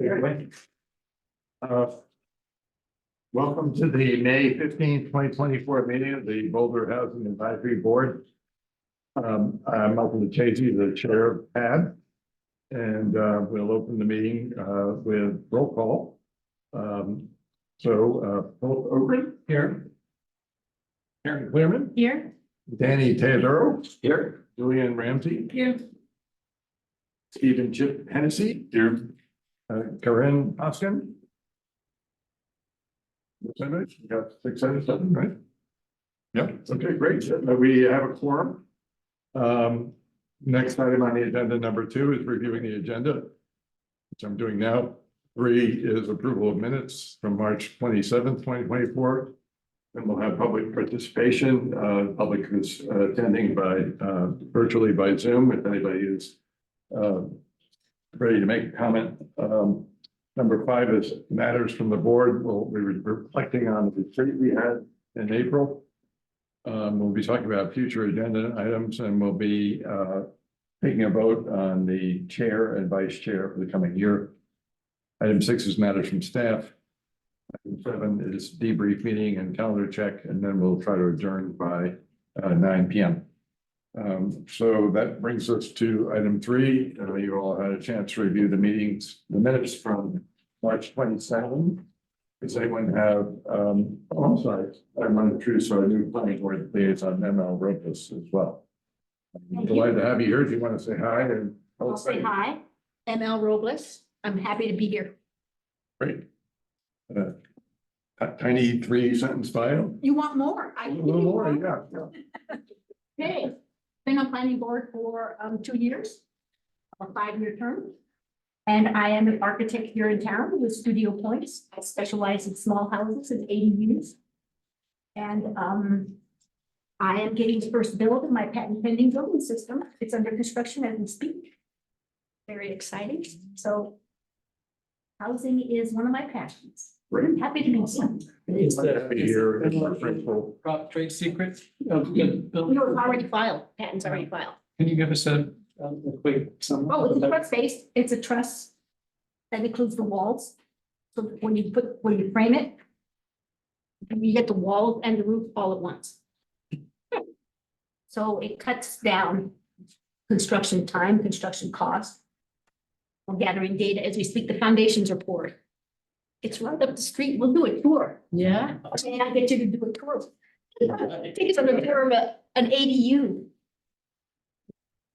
Uh, Welcome to the May 15, 2024 meeting of the Boulder Housing Advisory Board. I'm Michael Lucchese, the chair of PAB, and we'll open the meeting with roll call. Philip Ogren here. Karen Clearman. Here. Danny Teodoro. Here. Julianne Ramsey. Here. Stephen Chip Hennessy. Here. Corinne Hoskin. We got 6 out of 7, right? Yep, okay, great. We have a quorum. Next item on the agenda, number 2, is reviewing the agenda, which I'm doing now. 3 is approval of minutes from March 27th, 2024. And we'll have public participation. Public is attending by virtually by Zoom. If anybody is ready to make a comment. Number 5 is matters from the board. We'll be reflecting on the retreat we had in April. We'll be talking about future agenda items, and we'll be taking a vote on the chair and vice chair for the coming year. Item 6 is matters from staff. Item 7 is debrief meeting and calendar check, and then we'll try to adjourn by 9 p.m. So that brings us to item 3. You all had a chance to review the minutes from March 27. Does anyone have, I'm sorry, I want to introduce our new planning board liaison, ML Robles, as well. I'm delighted to have you here. Do you want to say hi? And I'll say hi, ML Robles. I'm happy to be here. Great. Tiny 3-sentence bio. You want more? A little more, yeah. Okay, been on planning board for 2 years, a 5-year term. And I am an architect here in town with Studio Points. I specialize in small houses and ADUs. And I am getting the first build in my patent pending building system. It's under construction as we speak. Very exciting. So housing is one of my passions. I'm happy to be here. Happy here. It's our principal. Trade secret. No, it's already filed. Patent's already filed. Can you give us a quick summary? Oh, it's a truss base. It's a truss that includes the walls. So when you frame it, you get the walls and the roof all at once. So it cuts down construction time, construction costs. We're gathering data as we speak. The foundations are poured. It's right up the street. We'll do a tour. Yeah. Okay, I'll get you to do a tour. I think it's on the tour of an ADU.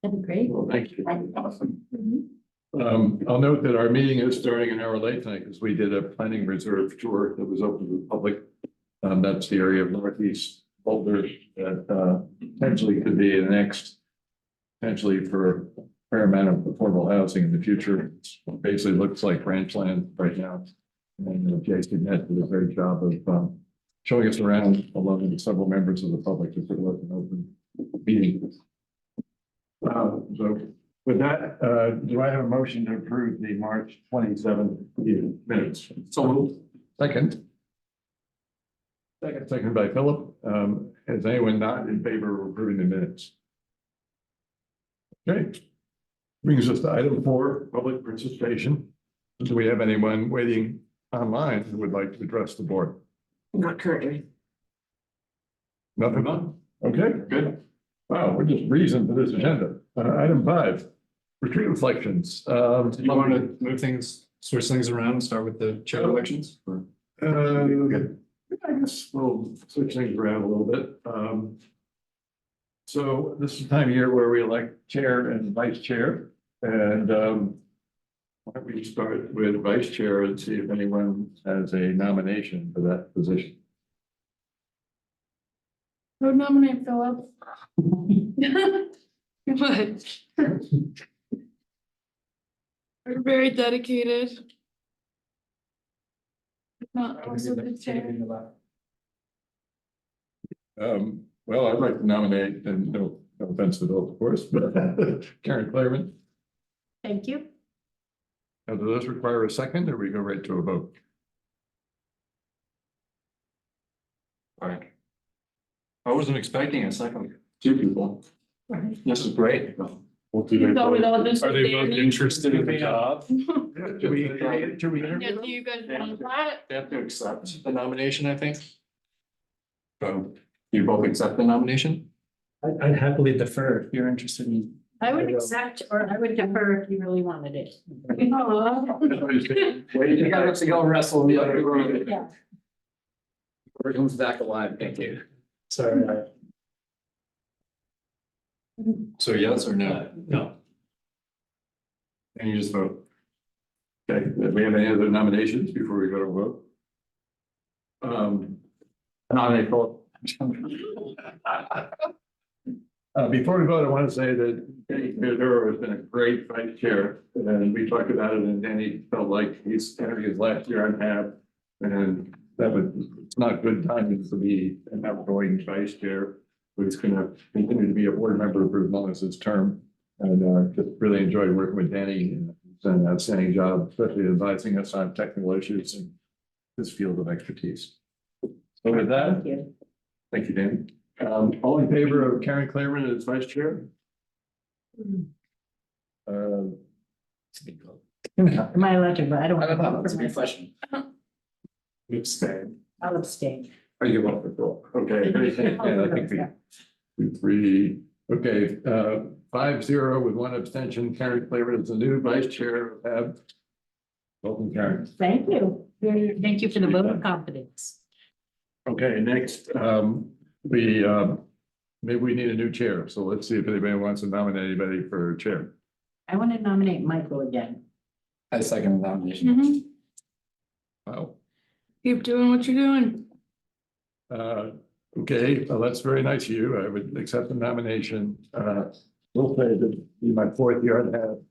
That'd be great. Well, thank you. Awesome. Mhm. I'll note that our meeting is starting an hour late tonight because we did a planning reserve tour that was open to the public. That's the area of Northeast Boulder that potentially could be the next, potentially for a fair amount of affordable housing in the future. It basically looks like ranch land right now. And Jason Net did a great job of showing us around along with several members of the public if it was an open meeting. So with that, do I have a motion to approve the March 27th minutes? So moved. Second. Second by Philip. Is anyone not in favor of approving the minutes? Okay. Brings us to item 4, public participation. Do we have anyone waiting online who would like to address the board? Not currently. Nothing? Okay, good. Wow, we're just breezing to this agenda. Item 5, retreat reflections. Do you want to move things, switch things around and start with the chair elections? Or- I guess we'll switch things around a little bit. So this is the time of year where we elect chair and vice chair. And why don't we start with vice chair and see if anyone has a nomination for that position? I would nominate Philip. But we're very dedicated. Not also the chair. Well, I'd like to nominate, and no offense to Bill, of course, but Karen Clairman. Thank you. Now, does this require a second, or we go right to a vote? All right. I wasn't expecting a second. 2 people. This is great. We'll do that. Thought we'd all just Are they stay both in. interested in the job? Yeah, Do we interview? Yeah, do you guys want that? They have to accept the nomination, I think. So you both accept the nomination? I'd happily defer if you're interested in. I would accept, or I would defer if you really wanted it. Aw. Wait, you got to go wrestle in the other room. Yeah. Comes back alive, thank you. Sorry. So yes or no? No. And you just vote. Okay, do we have any other nominations before we go to vote? Nominate Philip. Before we vote, I want to say that Danny Theodore has been a great vice chair, and we talked about it, and Danny felt like he's having his last year on HAB. And that was, it's not good timing to be an outgoing vice chair, who's gonna continue to be a board member for as long as his term. And just really enjoyed working with Danny, and he's done an outstanding job, especially advising us on technical issues in this field of expertise. So with that, Thank you. thank you, Danny. All in favor of Karen Claremont as vice chair? Uh, Am I allowed to, vote? I don't. I don't know, want that's to a good question. Abstain. I'll abstain. Are you up for Phil? Okay, yeah, I think we three, okay, 5-0 with one abstention. Karen Claremont is the new vice chair of HAB. Welcome, Karen. Thank you. Thank you for the vote of confidence. Okay, next, maybe we need a new chair, so let's see if anybody wants to nominate anybody for chair. I want to nominate Michael again. I second the nomination. Mhm. Wow. Keep doing what you're doing. Okay, well, that's very nice of you. I would accept the nomination. Will say that be my fourth year at HAB.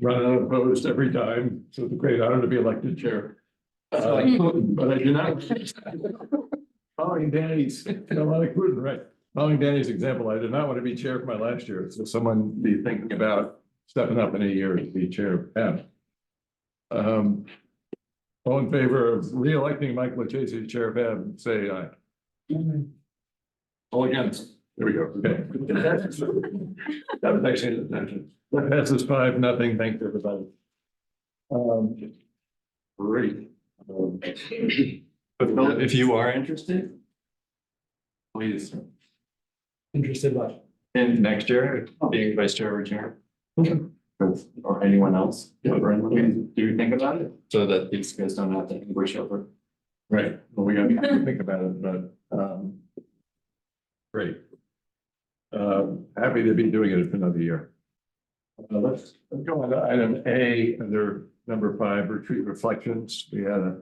Run unopposed every time, so it's a great honor to be elected chair. But I do not. Following Danny's, a lot of good, right? Following Danny's example, I did not want to be chair for my last year, so someone be thinking about stepping up in a year to be chair of HAB. All in favor of re-electing Michael Chasey as chair of HAB, say aye. All against, there we go, okay. That was actually an attention. That passes 5-0, thanks everybody. Great. But Philip, if you are interested, please, Interested what? in next year, being vice chair or chair. Or anyone else, do you think about it? So that these guys don't have to push over. Right, well, we gotta think about it, but, great. Happy to be doing it for another year. Let's go on to item A, under number 5, retreat reflections. We had a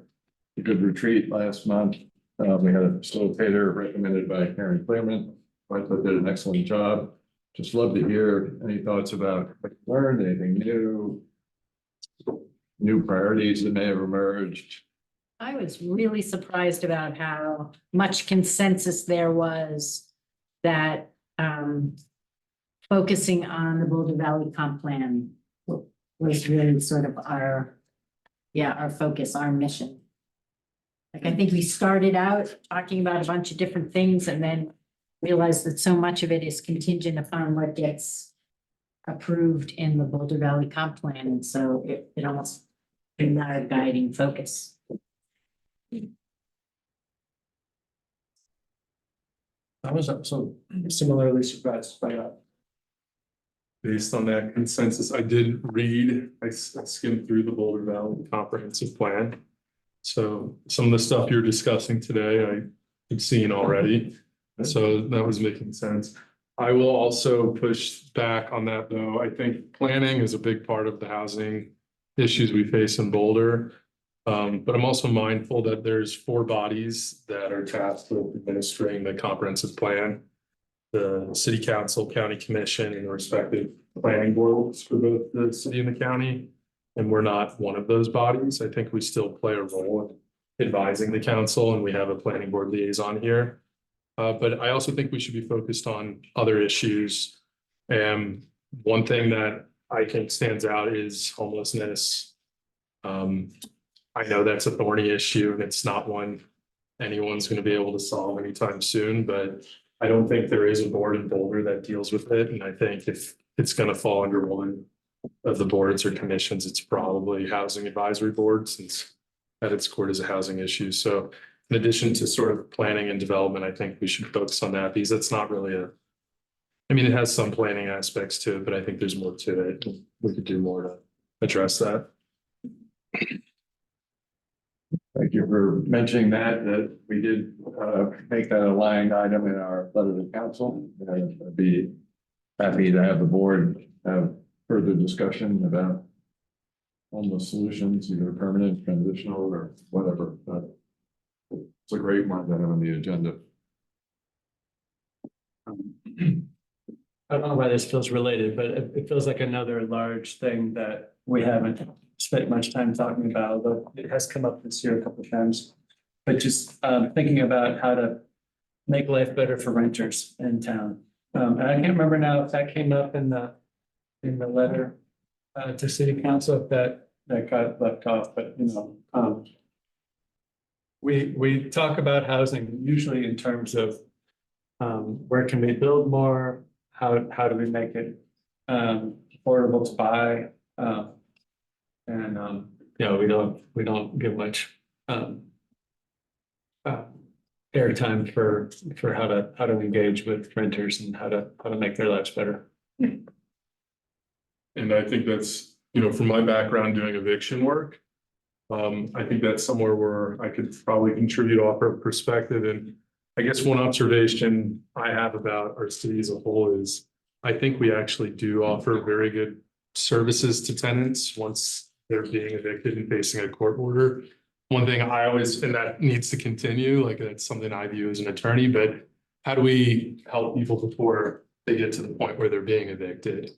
good retreat last month. We had a facilitator recommended by Karen Claremont. I thought did an excellent job. Just love to hear any thoughts about what you learned, anything new priorities that may have emerged. I was really surprised about how much consensus there was that focusing on the Boulder Valley Comp Plan was really sort of our focus, our mission. Like, I think we started out talking about a bunch of different things and then realized that so much of it is contingent upon what gets approved in the Boulder Valley Comp Plan. And so it almost been our guiding focus. I was also similarly surprised by that. Based on that consensus, I did read, I skimmed through the Boulder Valley Comprehensive Plan. So some of the stuff you're discussing today, I've seen already. So that was making sense. I will also push back on that, though. I think planning is a big part of the housing issues we face in Boulder. But I'm also mindful that there's 4 bodies that are tasked with administering the comprehensive plan. The city council, county commission, and the respective planning boards for both the city and the county. And we're not one of those bodies. I think we still play a role in advising the council, and we have a planning board liaison here. But I also think we should be focused on other issues. And one thing that I think stands out is homelessness. I know that's a thorny issue, and it's not one anyone's going to be able to solve anytime soon, but I don't think there is a board in Boulder that deals with it. And I think if it's going to fall under one of the boards or commissions, it's probably housing advisory board, since at its core is a housing issue. So in addition to sort of planning and development, I think we should focus on that, because it's not really I mean, it has some planning aspects to it, but I think there's more to it. We could do more to address that. Thank you for mentioning that we did make that a line item in our letter to council. And I'd be happy to have the board have further discussion about homeless solutions, either permanent, transitional, or whatever. But it's a great one to have on the agenda. I don't know why this feels related, but it feels like another large thing that we haven't spent much time talking about, but it has come up this year a couple of times. But just thinking about how to make life better for renters in town. And I can't remember now if that came up in the letter to city council, if that got left off, but we talk about housing usually in terms of where can we build more? How do we make it affordable to buy? We don't give much airtime for how to engage with renters and how to make their lives better. And I think that's, from my background doing eviction work, I think that's somewhere where I could probably contribute, offer a perspective. And I guess one observation I have about our city as a whole is I think we actually do offer very good services to tenants once they're being evicted and facing a court order. One thing I always, and that needs to continue, like that's something I view as an attorney, but how do we help people before they get to the point where they're being evicted?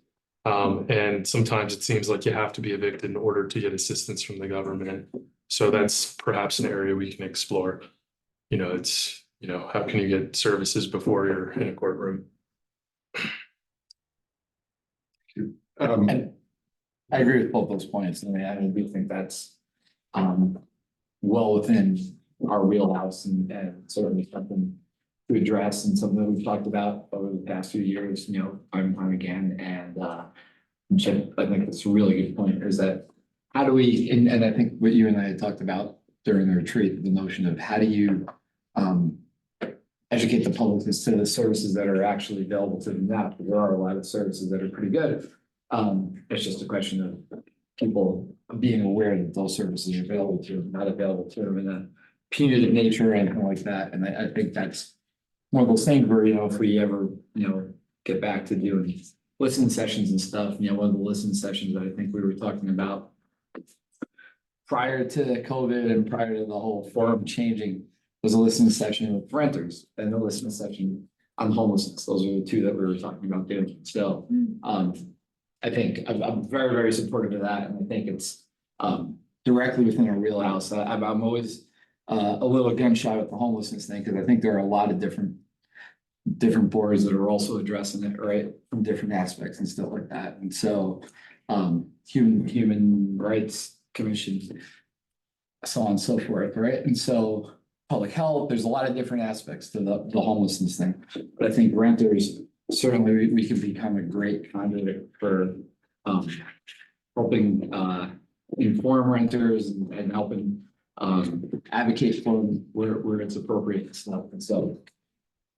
And sometimes it seems like you have to be evicted in order to get assistance from the government. So that's perhaps an area we can explore. How can you get services before you're in a courtroom? And I agree with both those points. I mean, I do think that's well within our wheelhouse and certainly something to address and something that we've talked about over the past few years, time and time again. And I think that's a really good point, is that how do we, and I think what you and I had talked about during the retreat, the notion of how do you educate the public as to the services that are actually available to them now, because there are a lot of services that are pretty good. It's just a question of people being aware that those services are available to them, not available to them in a punitive nature or anything like that. And I think that's one of those things where, if we ever, get back to doing listening sessions and stuff, one of the listening sessions that I think we were talking about prior to COVID and prior to the whole forum changing was a listening session with renters and a listening session on homelessness. Those are the two that we were talking about doing. So, I think I'm very, very supportive of that. And I think it's directly within our wheelhouse. I'm always a little gun shy with the homelessness thing, because I think there are a lot of different boards that are also addressing it, right, from different aspects and stuff like that. And so human rights commission, so on and so forth, right? And so public health, there's a lot of different aspects to the homelessness thing. But I think renters, certainly we can become a great conduit for helping inform renters and helping advocate for them where it's appropriate and stuff. And so,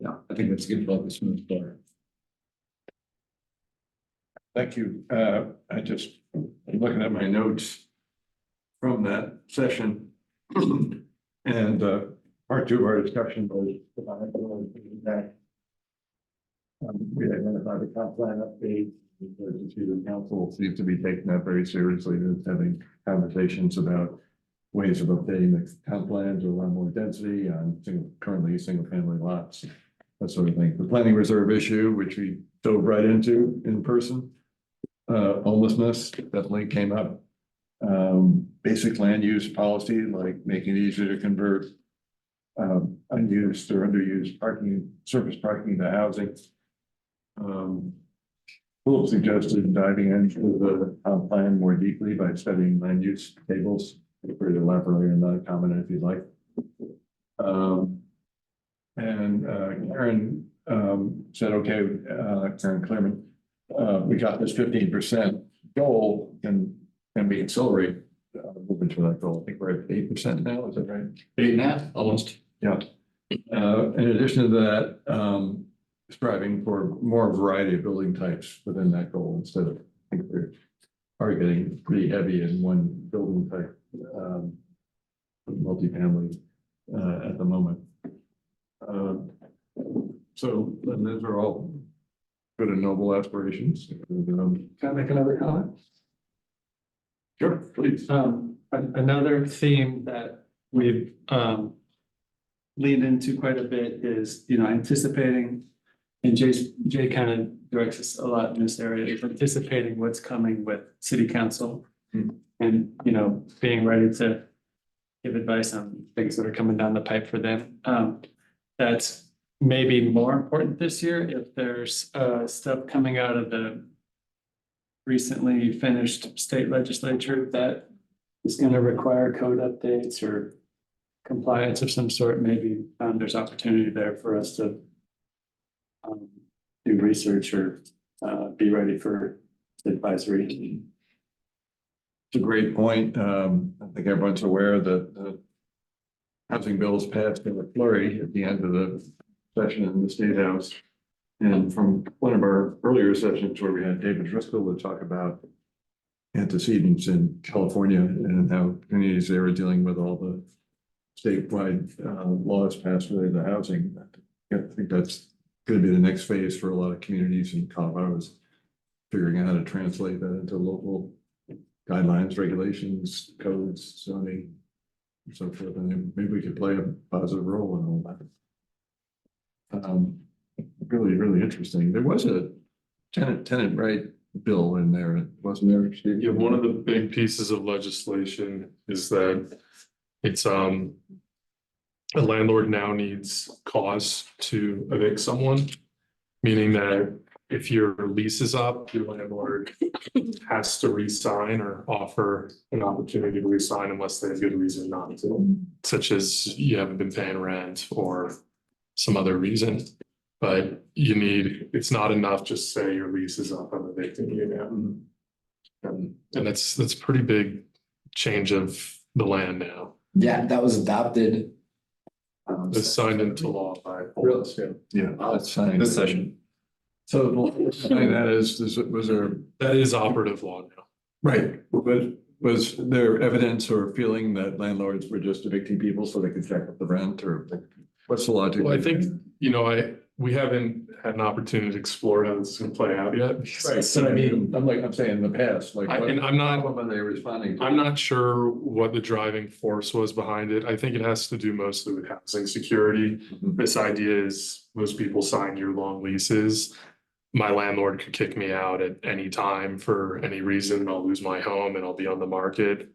I think that's a good focus moving forward. Thank you. I just looking at my notes from that session. And part two of our discussion was that we identified the comp plan update. The council seems to be taking that very seriously and having conversations about ways of updating the comp plan to allow more density on currently single family lots, that sort of thing. The planning reserve issue, which we dove right into in person, homelessness definitely came up. Basic land use policy, like making it easier to convert unused or underused surface parking to housing. Philip suggested diving into the comp plan more deeply by studying land use tables. Pretty elaborately on that comment if you'd like. Karen said, okay, Karen Clearman, we got this 15%. goal can we accelerate moving to that goal? I think we're at 8% now, is that right? 8.5, almost. Yeah. In addition to that, striving for more variety of building types within that goal instead of, I think we're already getting pretty heavy in one building type, multifamily, at the moment. So then those are all good and noble aspirations. Can I make another comment? Sure, please. Another theme that we've leaned into quite a bit is, anticipating, and Jay kind of directs us a lot in this area, is anticipating what's coming with city council. And, being ready to give advice on things that are coming down the pipe for them. That's maybe more important this year if there's stuff coming out of the recently finished state legislature that is going to require code updates or compliance of some sort. Maybe there's opportunity there for us to do research or be ready for advisory. It's a great point. I think everyone's aware that the housing bills passed in a flurry at the end of the session in the State House. And from one of our earlier sessions where we had David Driscoll to talk about antecedents in California and how communities there are dealing with all the statewide laws passed related to housing. I think that's going to be the next phase for a lot of communities in Colorado, is figuring out how to translate that into local guidelines, regulations, codes, zoning, and so forth. And then maybe we could play a positive role in all that. Really, really interesting. There was a tenant right bill in there, wasn't there, Steve? Yeah, one of the big pieces of legislation is that it's a landlord now needs cause to evict someone, meaning that if your lease is up, your landlord has to re-sign or offer an opportunity to re-sign unless they have good reason not to, such as you haven't been paying rent or some other reason. But it's not enough just say your lease is up, I'm evicting you now. And that's a pretty big change of the land now. Yeah, that was adopted. It's signed into law by. Really? Yeah, that's signed. This session. So that was there, That is operative law now. right, but was there evidence or feeling that landlords were just evicting people so they could jack up the rent, or what's the logic? Well, I think, we haven't had an opportunity to explore how this is gonna play out yet. Right, so I mean, I'm saying in the past, like. And I'm not. What are they responding to? I'm not sure what the driving force was behind it. I think it has to do mostly with housing security. This idea is most people sign year-long leases. My landlord could kick me out at any time for any reason. I'll lose my home and I'll be on the market.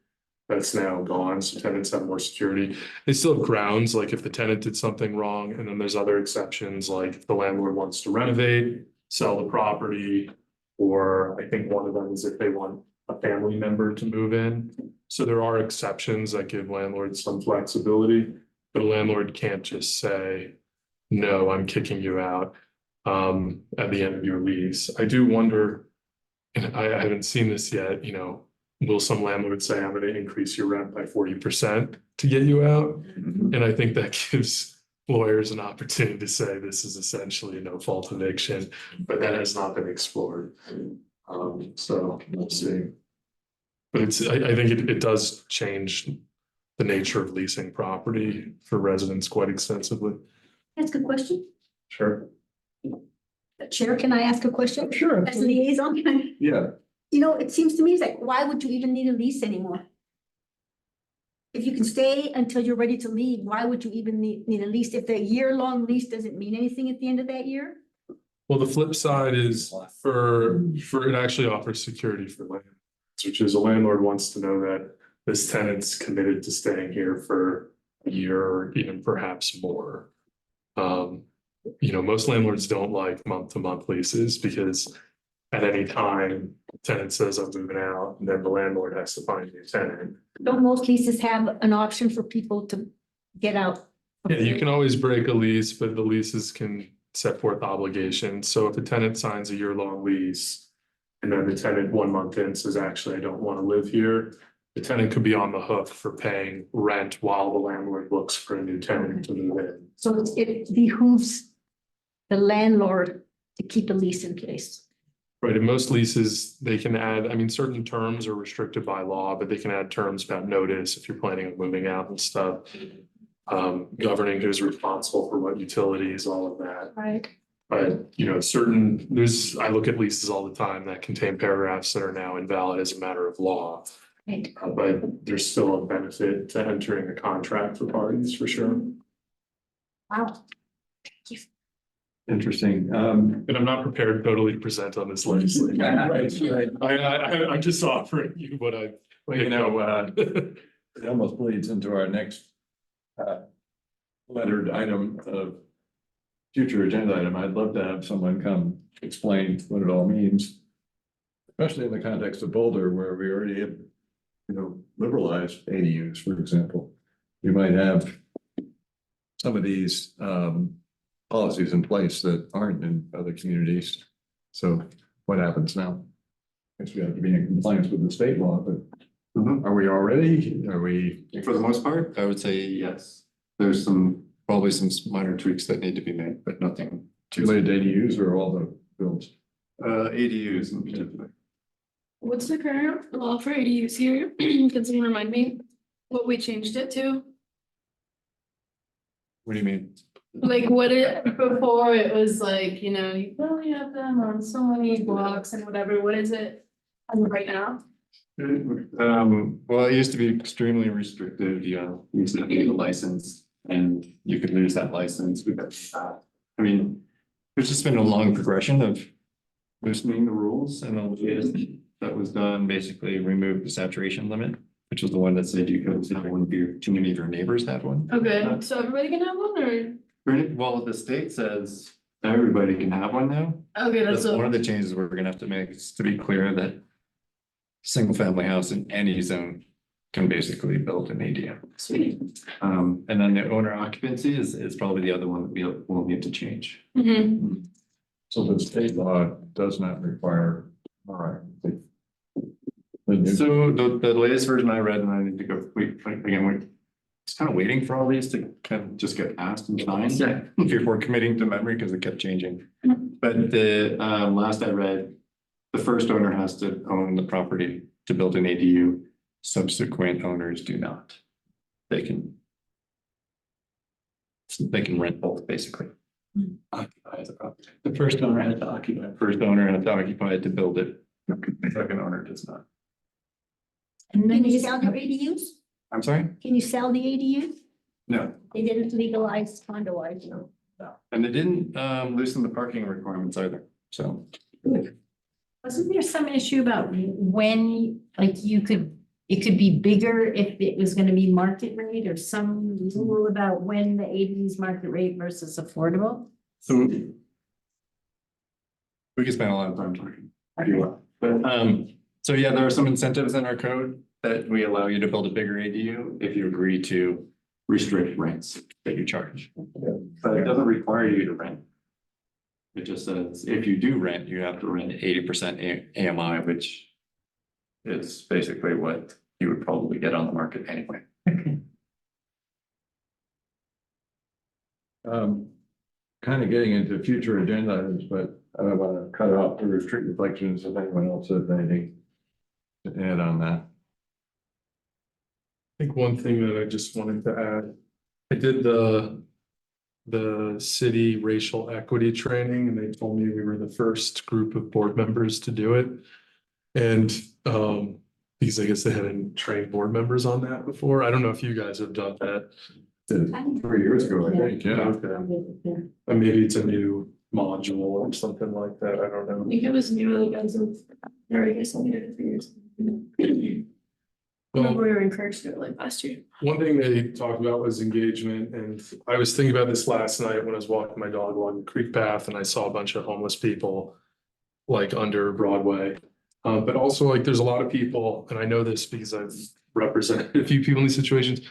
That's now gone, so tenants have more security. They still have grounds, like if the tenant did something wrong, and then there's other exceptions, like if the landlord wants to renovate, sell the property. Or I think one of them is if they want a family member to move in. So there are exceptions that give landlords some flexibility, but a landlord can't just say, no, I'm kicking you out at the end of your lease. I do wonder, and I haven't seen this yet, will some landlord say, I'm going to increase your rent by 40% to get you out? And I think that gives lawyers an opportunity to say this is essentially a no fault eviction, but that has not been explored. So we'll see. But I think it does change the nature of leasing property for residents quite extensively. That's a good question. Sure. Chair, can I ask a question? Sure. As a liaison, can I? Yeah, It seems to me it's like, why would you even need a lease anymore? If you can stay until you're ready to leave, why would you even need a lease? If the year-long lease doesn't mean anything at the end of that year? Well, the flip side is for it actually offers security for landlords, which is a landlord wants to know that this tenant's committed to staying here for a year or even perhaps more. Most landlords don't like month-to-month leases because at any time, the tenant says I'm moving out, and then the landlord has to find a new tenant. Don't most leases have an option for people to get out? Yeah, you can always break a lease, but the leases can set forth obligations. So if a tenant signs a year-long lease And then the tenant 1 month in says, actually, I don't want to live here. The tenant could be on the hook for paying rent while the landlord looks for a new tenant to move in. So it behooves the landlord to keep the lease in place. Right, in most leases, they can add, I mean, certain terms are restricted by law, but they can add terms about notice if you're planning on moving out and stuff. Governing who's responsible for what utilities, all of that. Right. But, I look at leases all the time that contain paragraphs that are now invalid as a matter of law. Right. But there's still a benefit to entering a contract for parties, for sure. Wow. Interesting. And I'm not prepared totally to present on this legislation. I'm just offering you what I. Well, it almost bleeds into our next lettered item of future agenda item. I'd love to have someone come explain what it all means. Especially in the context of Boulder, where we already have, liberalized ADUs, for example. We might have some of these policies in place that aren't in other communities. So what happens now? I guess we have to be in compliance with the state law, but are we already? Are we? For the most part, I would say yes. There's probably some minor tweaks that need to be made, but nothing too. Related ADUs or all the bills? ADUs in particular. What's the current law for ADUs here? Can someone remind me what we changed it to? What do you mean? Like before it was like, you can only have them on so many blocks and whatever. What is it right now? Well, it used to be extremely restrictive. You used to need a license and you could lose that license because I mean, there's just been a long progression of loosening the rules, and the way that was done basically removed the saturation limit, which was the one that said you could have one of too many of your neighbors had one. Okay, so everybody can have one or? Well, the state says everybody can have one now. Okay, That's one of the changes we're gonna have to make, is to be clear that single family house in any zone can basically build an ADU. Sweet. And then the owner occupancy is probably the other one that we'll need to change. Mm-hmm. So the state law does not require, all right. So the latest version I read, and I need to go, we're just kind of waiting for all these to kind of just get passed and signed before committing to memory, because it kept changing. But the last I read, the first owner has to own the property to build an ADU. Subsequent owners do not. They can rent both, basically. Occupy the property. The first owner had to occupy. First owner has to occupy it to build it. The second owner does not. And then you sell your ADUs? I'm sorry? Can you sell the ADUs? No. They didn't legalize condo, no. And they didn't loosen the parking requirements either, so. Wasn't there some issue about when, like, it could be bigger if it was gonna be market rate, or some rule about when the ADU's market rate versus affordable? So we could spend a lot of time talking. But so yeah, there are some incentives in our code that we allow you to build a bigger ADU if you agree to restrict rents that you charge. But it doesn't require you to rent. It just says if you do rent, you have to rent 80% AMI, which is basically what you would probably get on the market anyway. Kind of getting into future agenda items, but I don't want to cut off the restrict reflections if anyone else has anything to add on that. I think one thing that I just wanted to add, I did the city racial equity training, and they told me we were the first group of board members to do it. And because I guess they hadn't trained board members on that before. I don't know if you guys have done that. 3 years ago, I think, yeah. Okay. And maybe it's a new module or something like that. I don't I know. think it was new, like, as of, or I guess I did it for years. Remember we were encouraged to do it like last year. One thing they talked about was engagement, and I was thinking about this last night when I was walking my dog along the creek path, and I saw a bunch of homeless people like under Broadway. But also, like, there's a lot of people, and I know this because I've represented a few people in these situations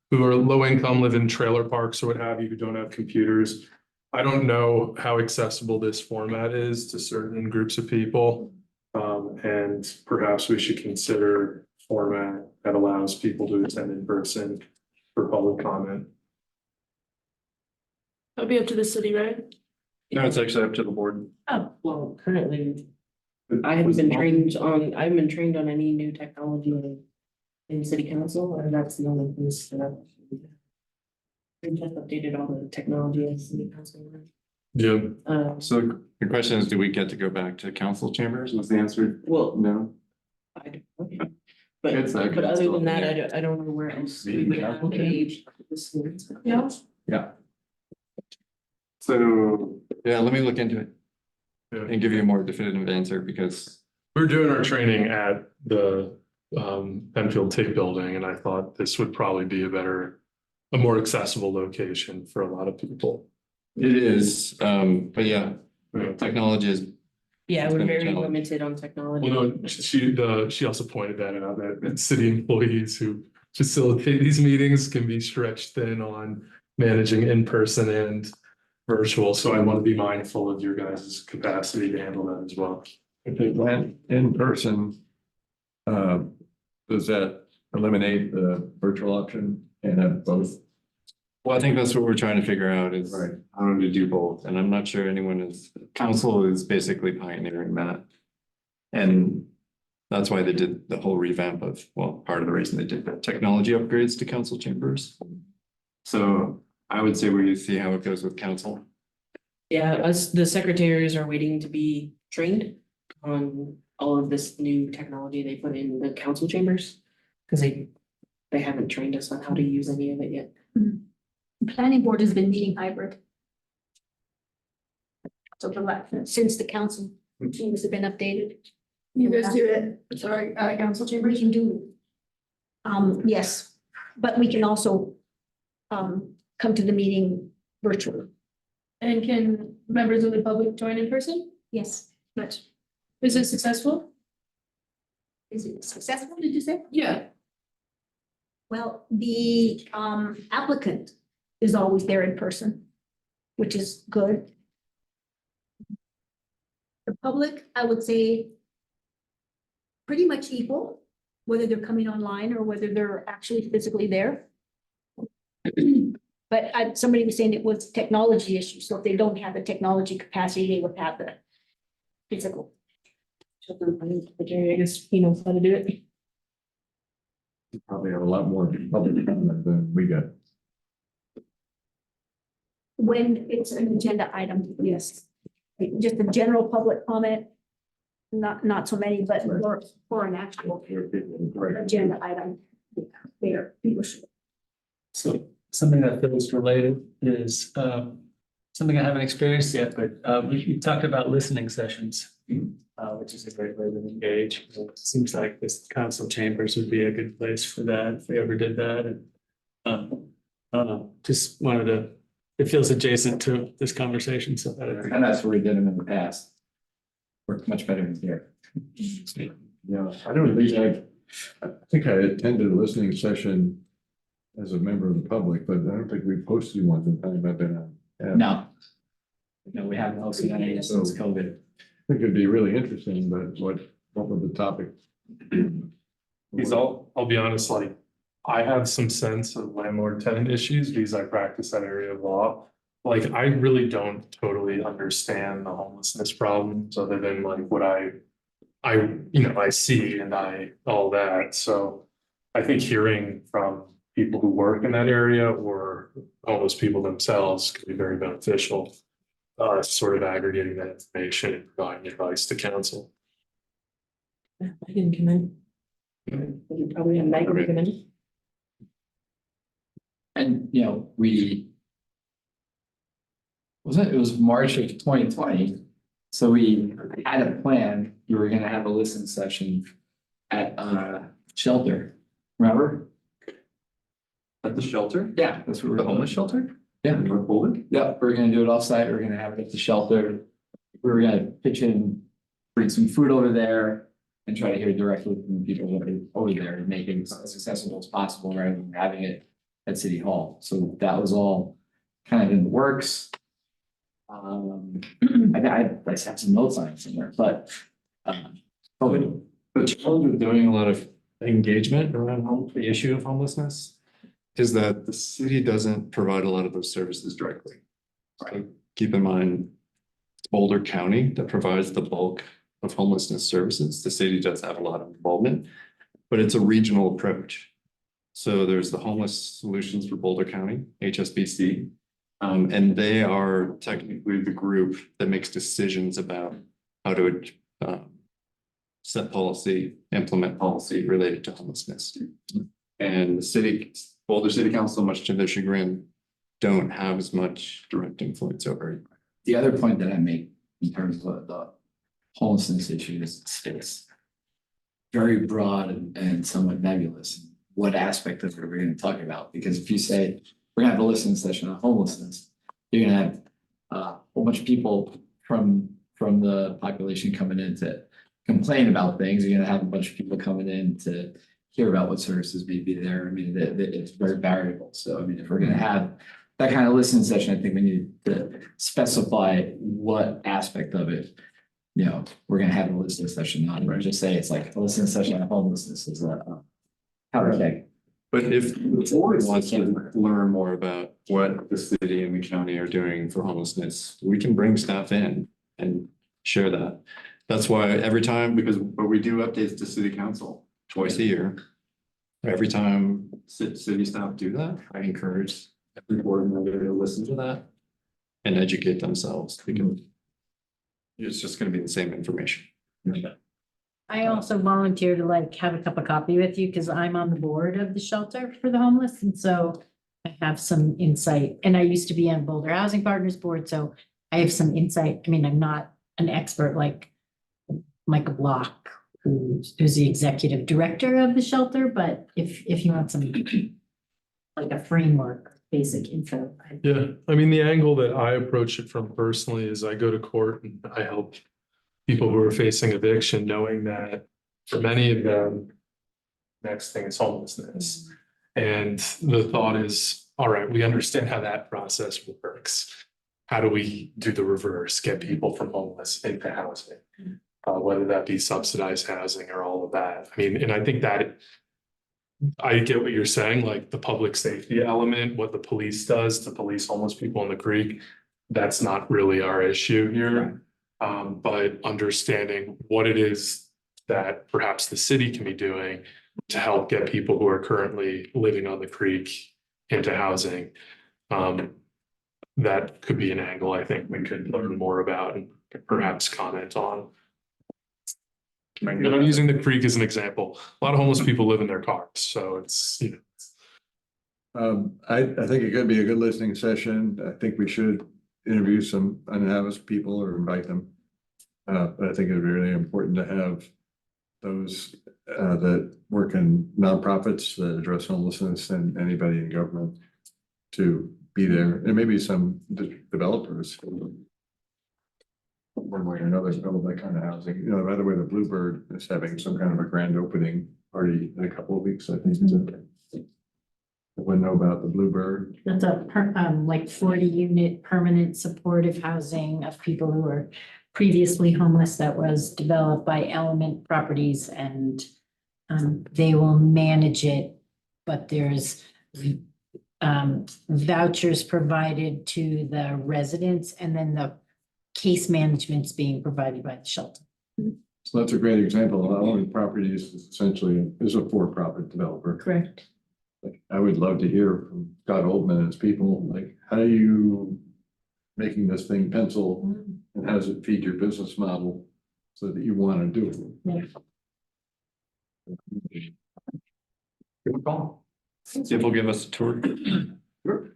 who are low income, live in trailer parks or what have you, who don't have computers. I don't know how accessible this format is to certain groups of people. And perhaps we should consider format that allows people to attend in person for public comment. That'll be up to the city, right? No, it's actually up to the board. Oh, Well, currently, I haven't been trained on any new technology in city council, and that's the only place that I've. We just updated all the technology in city council. Yeah, So the question is, do we get to go back to council chambers? Was the answer Well, no? I don't, okay. But, It's not but other still- than that, I don't know where else we would have a. yeah. So, yeah, let me look into it yeah. and give you a more definitive answer because We're doing our training at the Penfield TIG building, and I thought this would probably be a more accessible location for a lot of people. it is, but yeah, technology is, Yeah, It's we're been a very challenge. limited on technology. Well, no, she also pointed that out, that city employees who facilitate these meetings can be stretched thin on managing in person and virtual, so I want to be mindful of your guys' capacity to handle that as well. If it went in person, does that eliminate the virtual option and have both? well, I think that's what we're trying to figure out is Right. how to do both. And I'm not sure anyone is, council is basically pioneering that. And that's why they did the whole revamp of, well, part of the reason they did the technology upgrades to council chambers. So I would say we see how it goes with council. Yeah, us, the secretaries are waiting to be trained on all of this new technology they put in the council chambers. Cause they haven't trained us on how to use any of it yet. Planning board has been meeting hybrid. So since the council teams have been updated. You guys do it, sorry, council We chambers. can do. Yes, but we can also come to the meeting virtually. And can members of the public join in person? Yes, but Is it successful? is it successful, did you say? Yeah. Well, the applicant is always there in person, which is good. The public, I would say, pretty much equal, whether they're coming online or whether they're actually physically there. But somebody was saying it was technology issue, so if they don't have the technology capacity, they would have the physical. I guess he knows how to do it. You probably have a lot more public comment than we got. When it's an agenda item, yes. Just a general public comment, not so many, but for an actual agenda item. There, people should. So something that feels related is something I haven't experienced yet, but we talked about listening sessions. Which is a great way to engage. It seems like this council chambers would be a good place for that if we ever did that. And I don't know, just wanted to, it feels adjacent to this conversation, so that I And that's where we did them in the past. Worked much better than here. Yeah, I don't think I think I attended a listening session as a member of the public, but I don't think we posted one the time I've been on. And No. No, we haven't hosted any since COVID. I think it'd be really interesting, but what would the topic? Because I'll be honest, like, I have some sense of landlord tenant issues because I practice that area of law. Like, I really don't totally understand the homelessness problems other than like what I see and all that. So I think hearing from people who work in that area or homeless people themselves could be very beneficial. Sort of aggregating that information and providing advice to council. I didn't come in. You probably have Meg recommended. And, it was March of 2020. So we had a plan. We were gonna have a listen session at shelter. Remember? At the shelter? Yeah, that's what we're The homeless doing. shelter? Yeah. In North Poland? Yeah, we're gonna do it offsite. We're gonna have it at the shelter. We were gonna pitch in, bring some food over there and try to hear directly from the people that are over there and make it as accessible as possible rather than having it at City Hall. So that was all kind of in the works. I have some notes on it somewhere, but The challenge with doing a lot of engagement around the issue of homelessness is that the city doesn't provide a lot of those services directly. So keep in mind, it's Boulder County that provides the bulk of homelessness services. The city does have a lot of involvement, but it's a regional approach. So there's the Homeless Solutions for Boulder County, HSBC. And they are technically the group that makes decisions about how to set policy, implement policy related to homelessness. And Boulder City Council, much to their chagrin, don't have as much direct influence over it. The other point that I make in terms of the homelessness issue is it's very broad and somewhat nebulous. What aspect of it are we going to talk about? Because if you say we're gonna have a listening session on homelessness, you're gonna have a whole bunch of people from the population coming in to complain about things. You're gonna have a bunch of people coming in to hear about what services may be there. I mean, it's very variable. So I mean, if we're gonna have that kind of listening session, I think we need to specify what aspect of it, you know, we're gonna have a listening session on, or just say it's like a listening session on homelessness is how to take. But if the board wants to learn more about what the city and the county are doing for homelessness, we can bring staff in and share that. That's why every time, but we do updates to city council twice a year. Every time city staff do that, I encourage every board member to listen to that and educate themselves, because it's just gonna be the same information. I also volunteer to like have a cup of coffee with you because I'm on the board of the shelter for the homeless. And so I have some insight, and I used to be on Boulder Housing Partners Board, so I have some insight. I mean, I'm not an expert like Michael Block, who's the executive director of the shelter, but if you want some like a framework, basic info. Yeah, I mean, the angle that I approach it from personally is I go to court and I help people who are facing eviction, knowing that for many of them, next thing is homelessness. And the thought is, all right, we understand how that process works. How do we do the reverse, get people from homeless into housing? Whether that be subsidized housing or all of that. I mean, and I think that I get what you're saying, like the public safety element, what the police does to police homeless people in the creek. That's not really our issue here. But understanding what it is that perhaps the city can be doing to help get people who are currently living on the creek into housing. That could be an angle I think we could learn more about and perhaps comment on. And I'm using the creek as an example. A lot of homeless people live in their cars, so it's, you know. I think it could be a good listening session. I think we should interview some unhoused people or invite them. But I think it'd be really important to have those that work in nonprofits that address homelessness and anybody in government to be there, and maybe some developers who, one way or another, build that kind of housing. You know, by the way, the Bluebird is having some kind of a grand opening party in a couple of weeks, I think. Everyone know about the Bluebird? That's a like 40-unit permanent supportive housing of people who are previously homeless that was developed by Element Properties, and they will manage it, but there's vouchers provided to the residents, and then the case management's being provided by the shelter. So that's a great example. Element Properties is essentially is a for-profit developer. Correct. Like, I would love to hear from Scott Oldman and his people, like, how are you making this thing pencil, and how does it feed your business model so that you want to do it? Yeah. Good call. See if they'll give us a tour. Sure.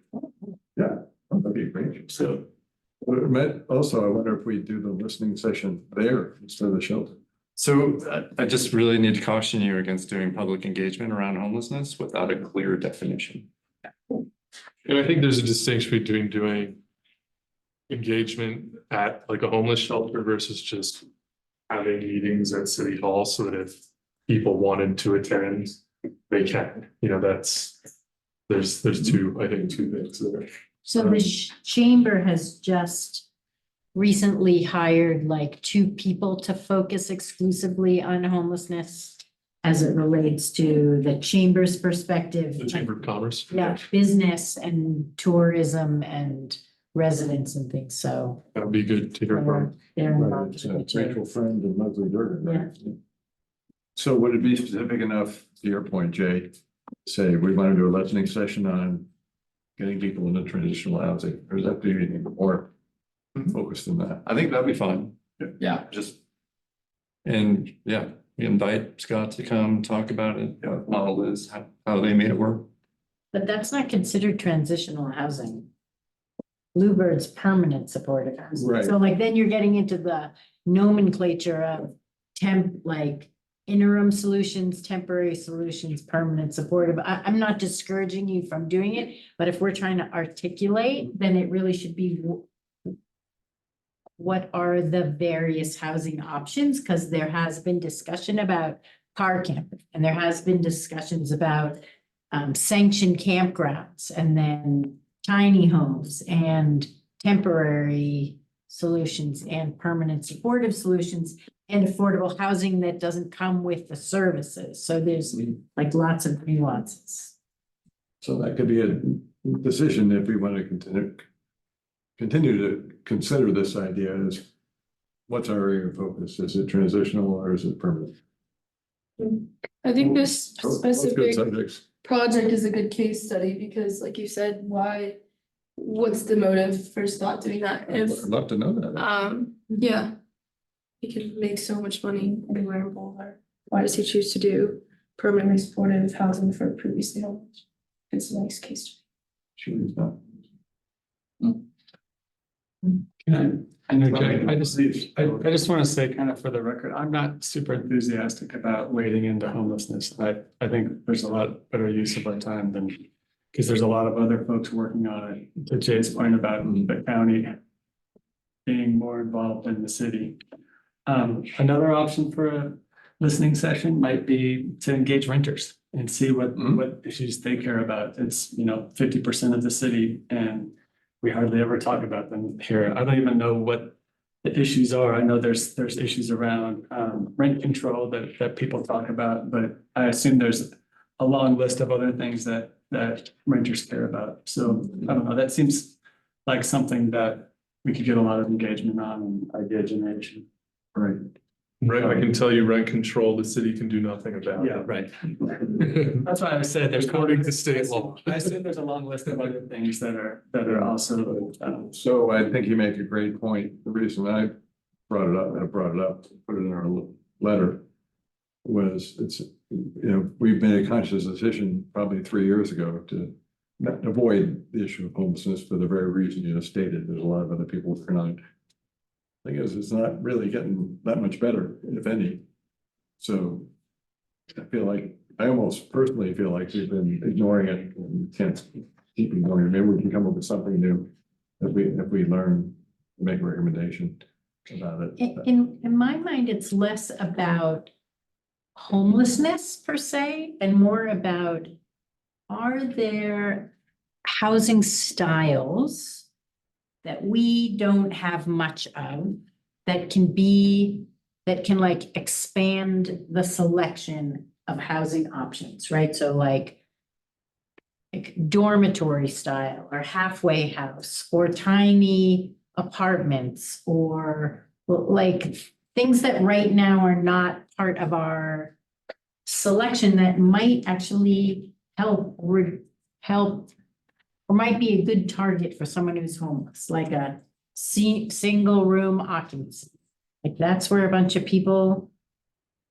Yeah, that'd be great. So, also, I wonder if we do the listening session there instead of the shelter. So I just really need to caution you against doing public engagement around homelessness without a clear definition. And I think there's a distinction between doing engagement at like a homeless shelter versus just having meetings at City Hall so that if people wanted to attend, they can. You know, there's two things there. So the chamber has just recently hired like 2 people to focus exclusively on homelessness as it relates to the chamber's perspective. The Chamber of Commerce. Yeah, business and tourism and residents and things, so. That'd be good to hear from. They're Right, involved it's, with it too. Rachel Friend and Leslie Durgan, right? So would it be specific enough, to your point, Jay, say we want to do a listening session on getting people into traditional housing, or is that be anything more focused than that? I think that'd be fun. Yeah. Just. And yeah, we invite Scott to come talk about it, what model is, how they made it work. But that's not considered transitional housing. Bluebird's permanent supportive housing. Right. So like then you're getting into the nomenclature of like interim solutions, temporary solutions, permanent supportive. I'm not discouraging you from doing it, but if we're trying to articulate, then it really should be what are the various housing options? Because there has been discussion about car camping and there has been discussions about sanctioned campgrounds and then tiny homes and temporary solutions and permanent supportive solutions and affordable housing that doesn't come with the services. So there's like lots of nuances. So that could be a decision if we want to continue to consider this idea as what's our area of focus? Is it transitional or is it permanent? I think this Both good specific subjects. project is a good case study because like you said, what's the motive for Scott doing that? I'd If, love to know that. yeah. He can make so much money anywhere in Boulder. Why does he choose to do permanently supportive housing for previously homeless? It's a nice case. Sure he's not. Can I interject? I just want to say kind of for the record, I'm not super enthusiastic about wading into homelessness. I think there's a lot better use of our time than, because there's a lot of other folks working on it. To Jay's point about the county being more involved in the city. Another option for a listening session might be to engage renters and see what issues they care about. It's, 50% of the city and we hardly ever talk about them here. I don't even know what the issues are. I know there's issues around rent control that people talk about, but I assume there's a long list of other things that renters care about. So I don't know, that seems like something that we could get a lot of engagement on and idea generation. Right. Right, I can tell you rent control, the city can do nothing about. Yeah, right. That's why I said there's. According to state law. I assume there's a long list of other things that are also. So I think you make a great point. The reason I brought it up, put it in our letter, was we've made a conscious decision probably 3 years ago to avoid the issue of homelessness for the very reason you just stated. There's a lot of other people working on it. Thing is, it's not really getting that much better, if any. So I almost personally feel like we've been ignoring it and can't keep ignoring it. Maybe we can come up with something new if we learn, make a recommendation about it. In my mind, it's less about homelessness per se and more about, are there housing styles that we don't have much of that can like expand the selection of housing options, right? So like dormitory style or halfway house or tiny apartments or like things that right now are not part of our selection that might actually help or might be a good target for someone who's homeless, like a single room occupancy. Like that's where a bunch of people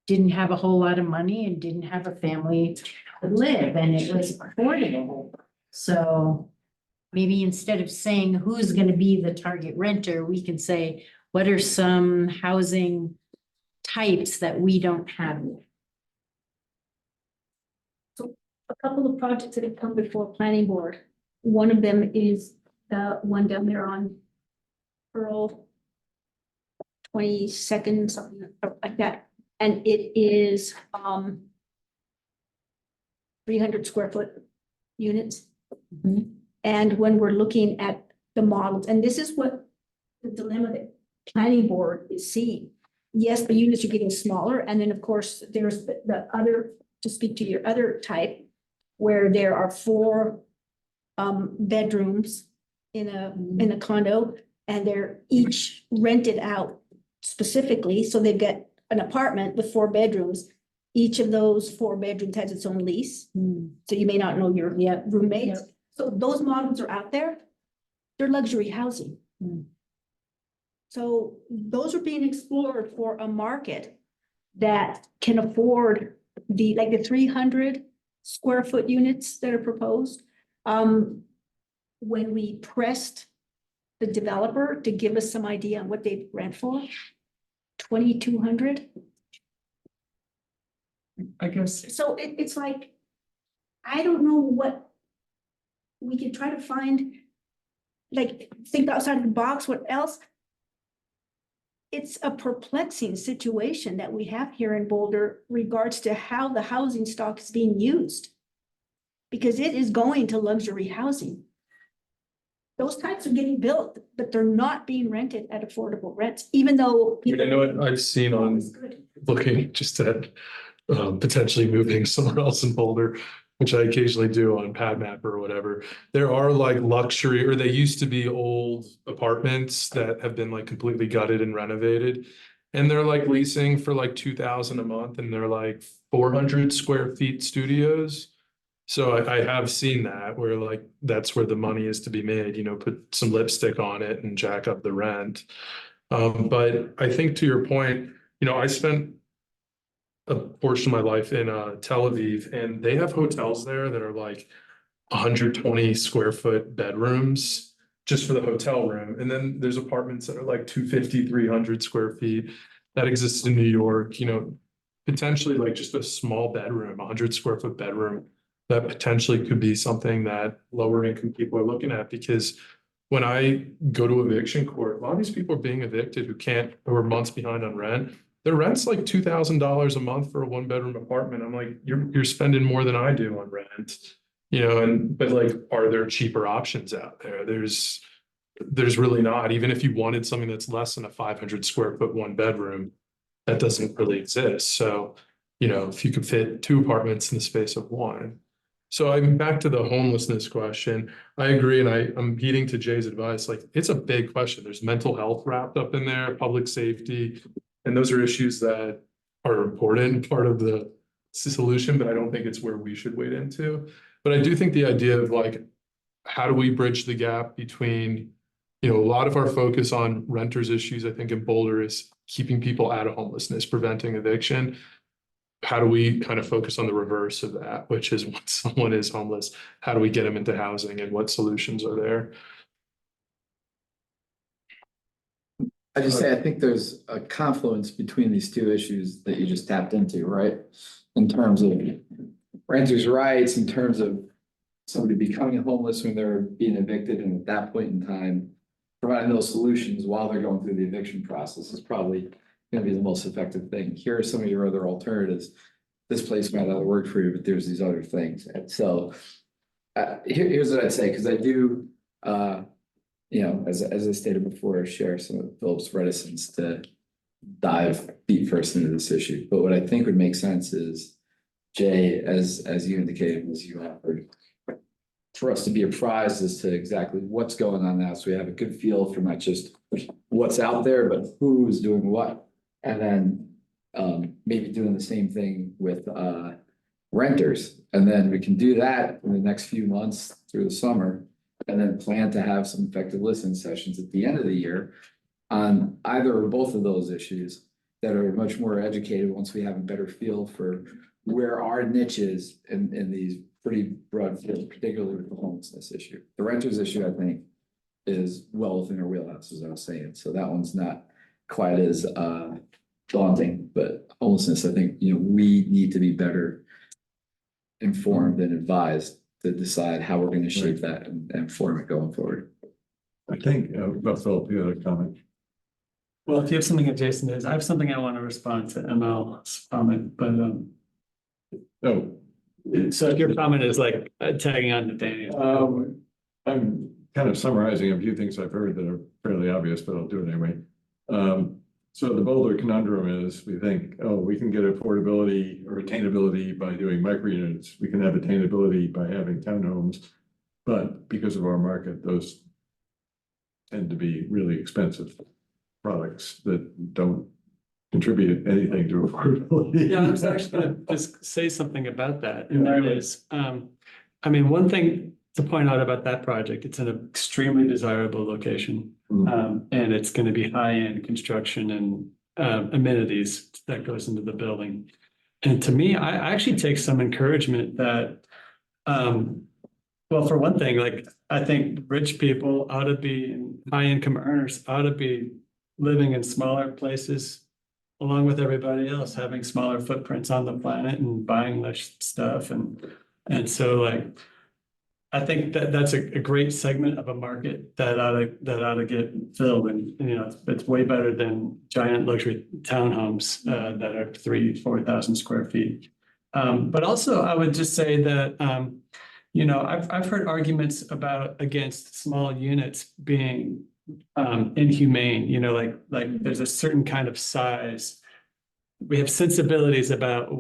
didn't have a whole lot of money and didn't have a family to live and it was affordable. So maybe instead of saying who's going to be the target renter, we can say, what are some housing types that we don't have? A couple of projects that have come before planning board. One of them is the one down there on Pearl 22nd, something like that. And it is 300 square foot units. And when we're looking at the models, and this is what the dilemma that planning board is seeing. Yes, the units are getting smaller, and then, of course, there's the other, to speak to your other type, where there are 4 bedrooms in a condo, and they're each rented out specifically, so they've got an apartment with 4 bedrooms. Each of those 4 bedrooms has its own lease, so you may not know your roommates. So those models are out there. They're luxury housing. So those are being explored for a market that can afford the 300 square foot units that are proposed. When we pressed the developer to give us some idea on what they rent for, 2,200. I guess, So it's like, I don't know what we can try to find, like, think outside of the box, what else? It's a perplexing situation that we have here in Boulder regards to how the housing stock is being used. Because it is going to luxury housing. Those types are getting built, but they're not being rented at affordable rents, even though. You know what I've seen on looking just at potentially moving somewhere else in Boulder, which I occasionally do on PadMap or whatever. There are like luxury, or they used to be old apartments that have been like completely gutted and renovated. And they're like leasing for like 2,000 a month, and they're like 400 square feet studios. So I have seen that where like that's where the money is to be made, put some lipstick on it and jack up the rent. But I think to your point, I spent a portion of my life in Tel Aviv, and they have hotels there that are like 120 square foot bedrooms just for the hotel room. And then there's apartments that are like 250, 300 square feet that exist in New York, potentially like just a small bedroom, 100 square foot bedroom. That potentially could be something that lower income people are looking at, because when I go to eviction court, a lot of these people are being evicted who are months behind on rent. Their rent's like $2,000 a month for a 1-bedroom apartment. I'm like, you're spending more than I do on rent, but like, are there cheaper options out there? There's really not. Even if you wanted something that's less than a 500 square foot 1-bedroom, that doesn't really exist. So, if you could fit 2 apartments in the space of 1. So I'm back to the homelessness question. I agree, and I'm heeding to Jay's advice. Like, it's a big question. There's mental health wrapped up in there, public safety, and those are issues that are important part of the solution, but I don't think it's where we should wade into. But I do think the idea of like, how do we bridge the gap between, a lot of our focus on renters issues, I think in Boulder, is keeping people out of homelessness, preventing eviction. How do we kind of focus on the reverse of that, which is when someone is homeless, how do we get them into housing, and what solutions are there? I just say, I think there's a confluence between these 2 issues that you just tapped into, right? In terms of renters' rights, in terms of somebody becoming homeless when they're being evicted, and at that point in time, providing those solutions while they're going through the eviction process is probably going to be the most effective thing. Here are some of your other alternatives. This place might not work for you, but there's these other things. And so here's what I'd say, because I do, as I stated before, share some of Philip's reticence to dive deep first into this issue. But what I think would make sense is, Jay, as you indicated, as you offered, for us to be apprised as to exactly what's going on now, so we have a good feel for not just what's out there, but who's doing what. And then maybe doing the same thing with renters. And then we can do that in the next few months through the summer, and then plan to have some effective listening sessions at the end of the year on either or both of those issues that are much more educated once we have a better feel for where our niche is in these pretty broad fields, particularly with the homelessness issue. The renters issue, I think, is well within our wheelhouse, as I was saying. So that one's not quite as daunting, but homelessness, I think, we need to be better informed and advised to decide how we're going to shape that and form it going forward. I think, Philip, you had a comment. well, if you have something that Jason is, I have something I want to respond to ML's comment, but No, so if your comment is like tagging on to Daniel. I'm kind of summarizing a few things I've heard that are fairly obvious, but I'll do it anyway. So the Boulder conundrum is, we think, oh, we can get affordability or attainability by doing micro units. We can have attainability by having townhomes. But because of our market, those tend to be really expensive products that don't contribute anything to affordability. Yeah, I was actually gonna just say something about that, and that is, I mean, one thing to point out about that project, it's in an extremely desirable location. And it's gonna be high-end construction and amenities that goes into the building. And to me, I actually take some encouragement that, well, for one thing, like, I think rich people ought to be, and high-income earners ought to be living in smaller places along with everybody else, having smaller footprints on the planet and buying less stuff. And so, like, I think that that's a great segment of a market that ought to get filled, and you know, it's way better than giant luxury townhomes that are 3,000-4,000 square feet. But also I would just say that, you know, I've heard arguments against small units being inhumane, you know, like there's a certain kind of size. We have sensibilities about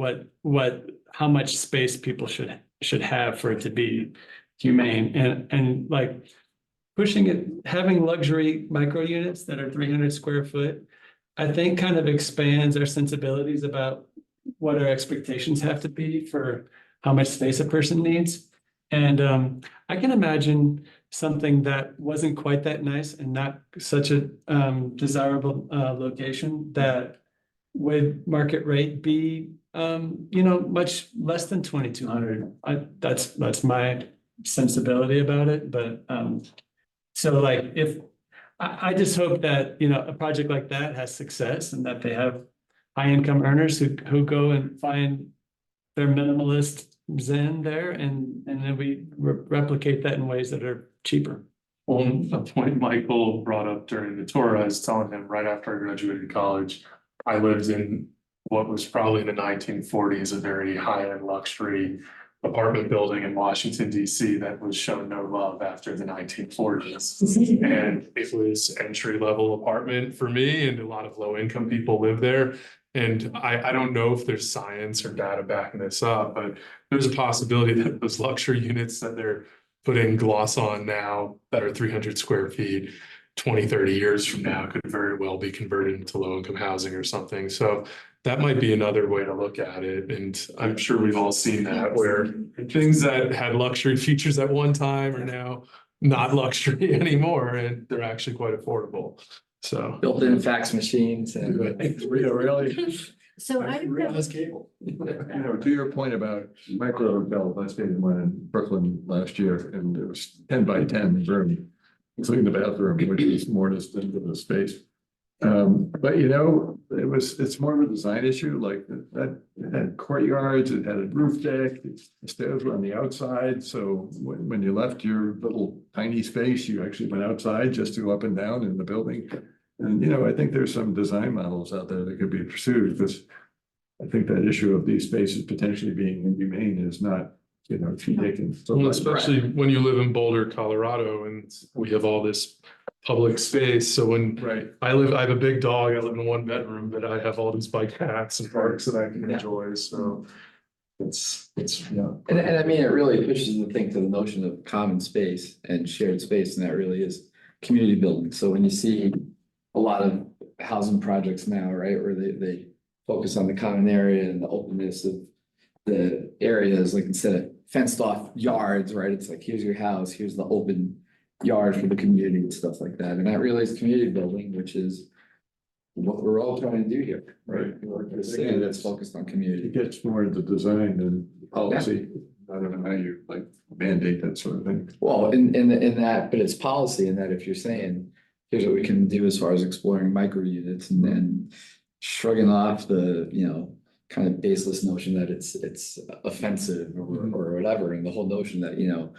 how much space people should have for it to be humane, and like pushing it, having luxury micro units that are 300 square foot, I think kind of expands our sensibilities about what our expectations have to be for how much space a person needs. And I can imagine something that wasn't quite that nice and not such a desirable location that would market rate be you know, much less than 2,200. That's my sensibility about it. But so like, if I just hope that, you know, a project like that has success and that they have high income earners who go and find their minimalist zen there, and then we replicate that in ways that are cheaper. Well, a point Michael brought up during the tour, I was telling him right after I graduated college, I lived in what was probably in the 1940s, a very high-end luxury apartment building in Washington, DC that was shown no love after the 1940s. And it was entry-level apartment for me, and a lot of low-income people live there. And I don't know if there's science or data backing this up, but there's a possibility that those luxury units that they're putting gloss on now that are 300 square feet, 20, 30 years from now could very well be converted into low-income housing or something. So that might be another way to look at it. And I'm sure we've all seen that, where things that had luxury features at one time are now not luxury anymore, and they're actually quite affordable. So Built-in fax machines and. Really, So I don't know. Cable. you know, to your point about micro hotels, I stayed in one in Brooklyn last year, and it was 10 by 10 room, including the bathroom, which is more just into the space. But you know, it's more of a design issue, like that it had courtyards, it had a roof deck, the stairs were on the outside. So when you left your little tiny space, you actually went outside just to go up and down in the building. And, you know, I think there's some design models out there that could be pursued, because I think that issue of these spaces potentially being inhumane is not, you know, taken. well, especially when you live in Boulder, Colorado, and we have all this public space. So when Right. I have a big dog, I live in a 1 bedroom, but I have all these bike paths and parks that I can enjoy. So it's, yeah. And I mean, it really pushes the thing to the notion of common space and shared space, and that really is community building. So when you see a lot of housing projects now, right, where they focus on the common area and the openness of the areas, like instead of fenced off yards, right, it's like, here's your house, here's the open yard for the community and stuff like that. And that really is community building, which is what we're all trying to do here, right? We're a city that's focused on community. It gets more into design than policy. I don't know how you like mandate that sort of thing. Well, in that, but it's policy in that if you're saying, here's what we can do as far as exploring micro units, and then shrugging off the, you know, kind of baseless notion that it's offensive or whatever, and the whole notion that, you know,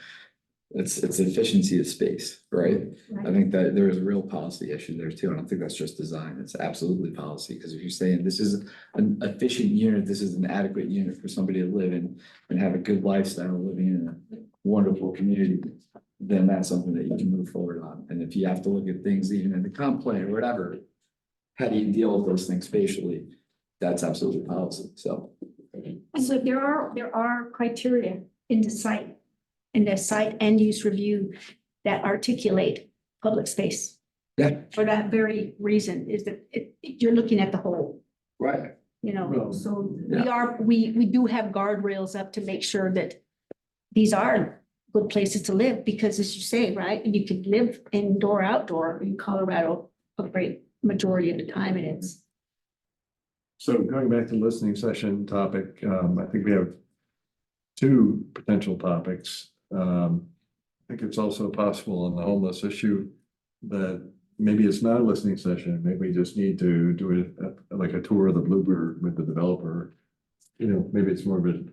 it's efficiency of space, right? I think that there is a real policy issue there too. I don't think that's just design. It's absolutely policy, because if you're saying this is an efficient unit, this is an adequate unit for somebody to live in and have a good lifestyle living in a wonderful community, then that's something that you can move forward on. And if you have to look at things even in the comp plan or whatever, how do you deal with those things spatially? That's absolutely policy, so. And so there are criteria in the site and use review that articulate public space. Yeah. For that very reason is that you're looking at the whole, Right. you know, Well, so yeah. we do have guardrails up to make sure that these are good places to live, because as you say, right, you could live indoor, outdoor in Colorado a great majority of the time it is. So going back to the listening session topic, I think we have two potential topics. I think it's also possible on the homeless issue that maybe it's not a listening session. Maybe we just need to do it like a tour of the Bluebird with the developer. You know, maybe it's more of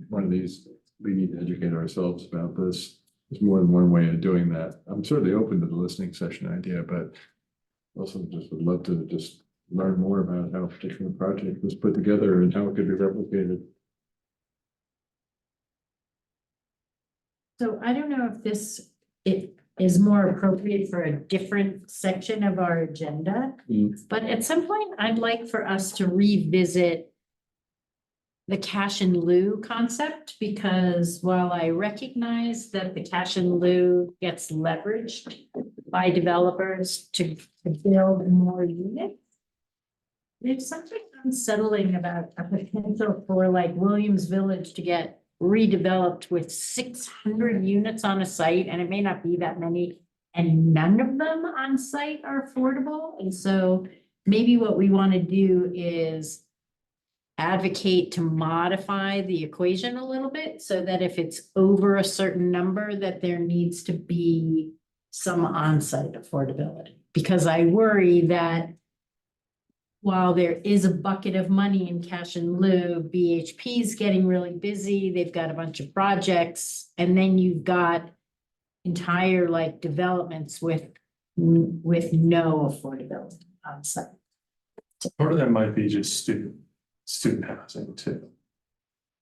one of these, we need to educate ourselves about this. There's more than one way of doing that. I'm certainly open to the listening session idea, but also just would love to just learn more about how a particular project was put together and how it could be replicated. So I don't know if it is more appropriate for a different section of our agenda. But at some point, I'd like for us to revisit the cash in lieu concept, because while I recognize that the cash in lieu gets leveraged by developers to build more units, there's something unsettling about a potential for like Williams Village to get redeveloped with 600 units on a site, and it may not be that many, and none of them on site are affordable. And so maybe what we want to do is advocate to modify the equation a little bit so that if it's over a certain number, that there needs to be some on-site affordability. Because I worry that while there is a bucket of money in cash in lieu, BHP is getting really busy. They've got a bunch of projects, and then you've got entire like developments with no affordability on site. Part of that might be just student housing too.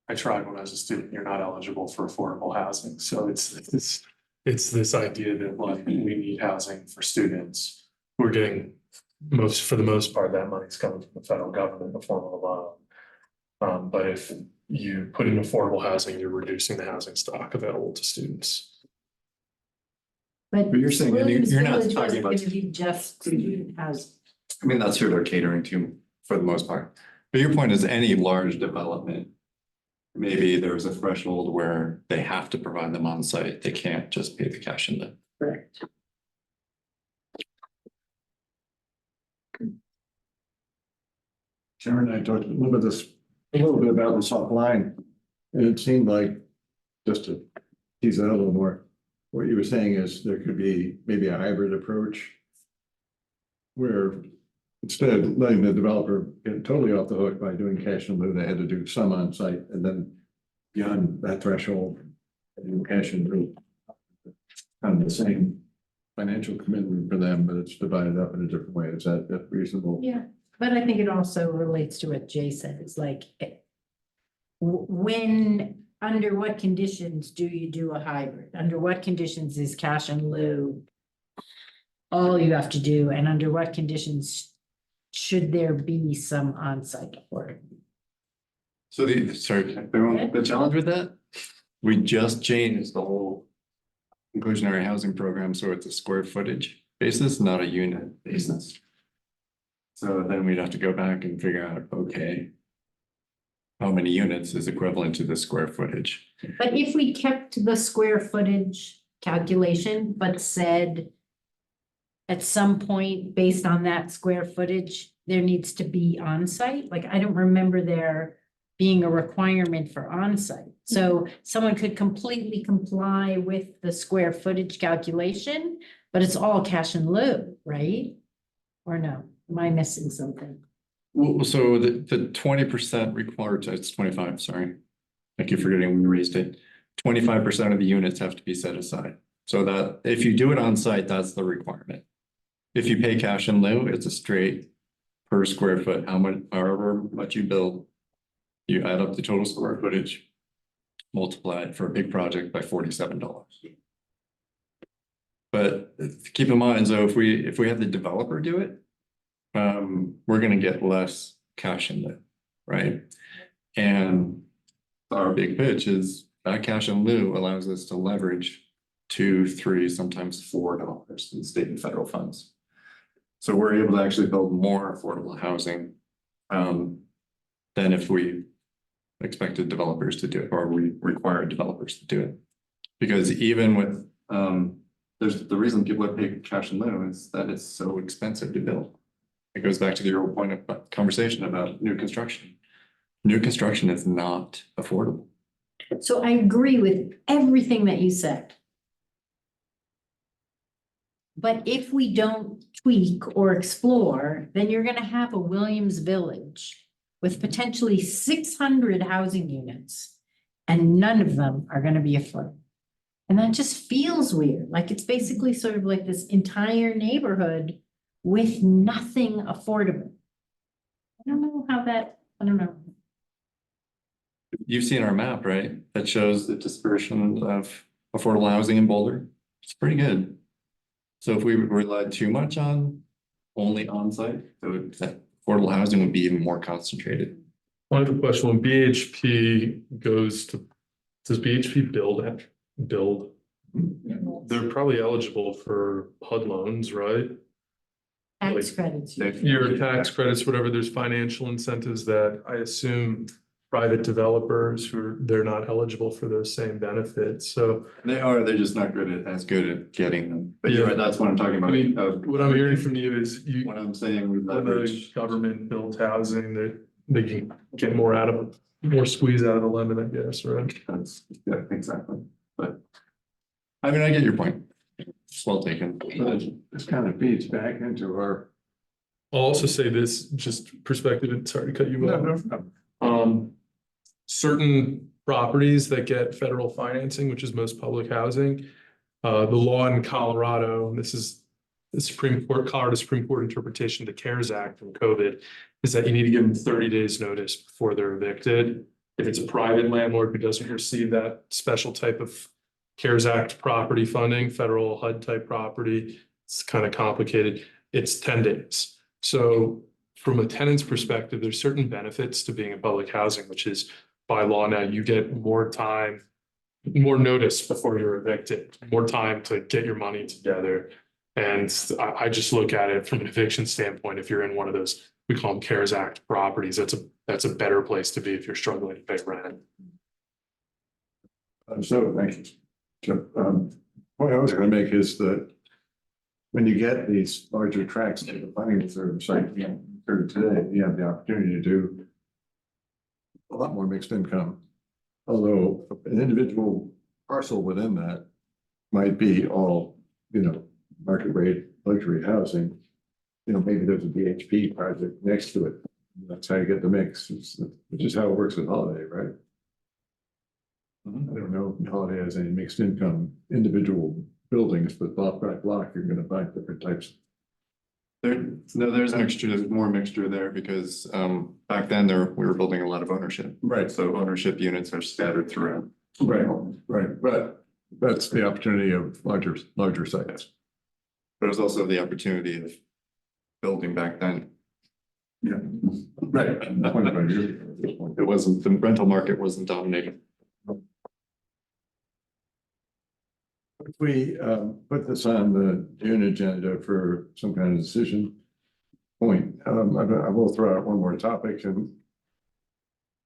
I tried when I was a student, you're not eligible for affordable housing, so it's this idea that like we need housing for students. We're getting for the most part, that money's coming from the federal government in the form of a loan. But if you put in affordable housing, you're reducing the housing stock available to students. But you're saying Williams you're not Village talking wasn't about, gonna be just student housing. I mean, that's who they're catering to for the most part. But your point is any large development, maybe there's a threshold where they have to provide them on site. They can't just pay the cash in lieu. Correct. Sharon and I talked a little bit about this offline, and it seemed like, just to tease that a little more, what you were saying is there could be maybe a hybrid approach where instead of letting the developer get totally off the hook by doing cash in lieu, they had to do some on site, and then beyond that threshold, do cash in lieu. Kind of the same financial commitment for them, but it's divided up in a different way. Is that reasonable? Yeah, but I think it also relates to what Jay said. It's like, when, under what conditions do you do a hybrid? Under what conditions is cash in lieu all you have to do? And under what conditions should there be some on-site affordability? So the challenge with that, we just changed the whole inclusionary housing program, so it's a square footage basis, not a unit basis. So then we'd have to go back and figure out, okay, how many units is equivalent to the square footage? But if we kept the square footage calculation, but said at some point, based on that square footage, there needs to be on-site, like I don't remember there being a requirement for on-site. So someone could completely comply with the square footage calculation, but it's all cash in lieu, right? Or no, am I missing something? Well, so the 20% required, it's 25, sorry. I keep forgetting we raised it. 25% of the units have to be set aside. So that if you do it on site, that's the requirement. If you pay cash in lieu, it's a straight per square foot, however much you build. You add up the total square footage, multiply it for a big project by $47. But keep in mind, so if we have the developer do it, we're gonna get less cash in lieu, right? And our big pitch is that cash in lieu allows us to leverage $2, $3, sometimes $4 in state and federal funds. So we're able to actually build more affordable housing than if we expected developers to do it, or we required developers to do it. Because even with, there's the reason people are paying cash in lieu is that it's so expensive to build. It goes back to the old point of conversation about new construction. New construction is not affordable. So I agree with everything that you said. But if we don't tweak or explore, then you're gonna have a Williams Village with potentially 600 housing units, and none of them are gonna be affordable. And that just feels weird, like it's basically sort of like this entire neighborhood with nothing affordable. I don't know how that, I don't know. You've seen our map, right? That shows the dispersion of affordable housing in Boulder. It's pretty good. So if we relied too much on only on-site, that affordable housing would be even more concentrated. One of the questions, when BHP goes to, does BHP build? They're probably eligible for HUD loans, right? Tax credits. Your tax credits, whatever, there's financial incentives that I assume private developers they're not eligible for those same benefits, so. They're just not as good at getting them. But you're right, that's what I'm talking about. I mean, what I'm hearing from you is When I'm saying we when the leverage. government builds housing, they can get more more squeeze out of the lemon, I guess, right? Yeah, exactly. But I mean, I get your point. It's well taken. This kind of feeds back into our. I'll also say this, just perspective, and sorry to cut you off. Certain properties that get federal financing, which is most public housing, the law in Colorado, this is the Colorado Supreme Court interpretation of the CARES Act from COVID, is that you need to give them 30 days notice before they're evicted. If it's a private landlord who doesn't receive that special type of CARES Act property funding, federal HUD type property, it's kind of complicated. It's 10 days. So from a tenant's perspective, there's certain benefits to being in public housing, which is by law now you get more time, more notice before you're evicted, more time to get your money together. And I just look at it from an eviction standpoint. If you're in one of those, we call them CARES Act properties, that's a better place to be if you're struggling to pay rent. So, thank you. So, point I was gonna make is that when you get these larger tracts to the planning service site, today, you have the opportunity to do a lot more mixed income. Although an individual parcel within that might be all, market rate luxury housing. Maybe there's a BHP project next to it. That's how you get the mix, which is how it works with Holiday, right? I don't know if Holiday has any mixed income individual buildings, but block by block, you're gonna find different types. There's mixture, there's more mixture there because back then we were building a lot of ownership. Right. So ownership units are scattered throughout. Right, but that's the opportunity of larger sites. But it was also the opportunity of building back then. Yeah. Right. 25 years ago at this point. It wasn't, the rental market wasn't dominating. If we put this on the June agenda for some kind of decision point, I will throw out one more topic and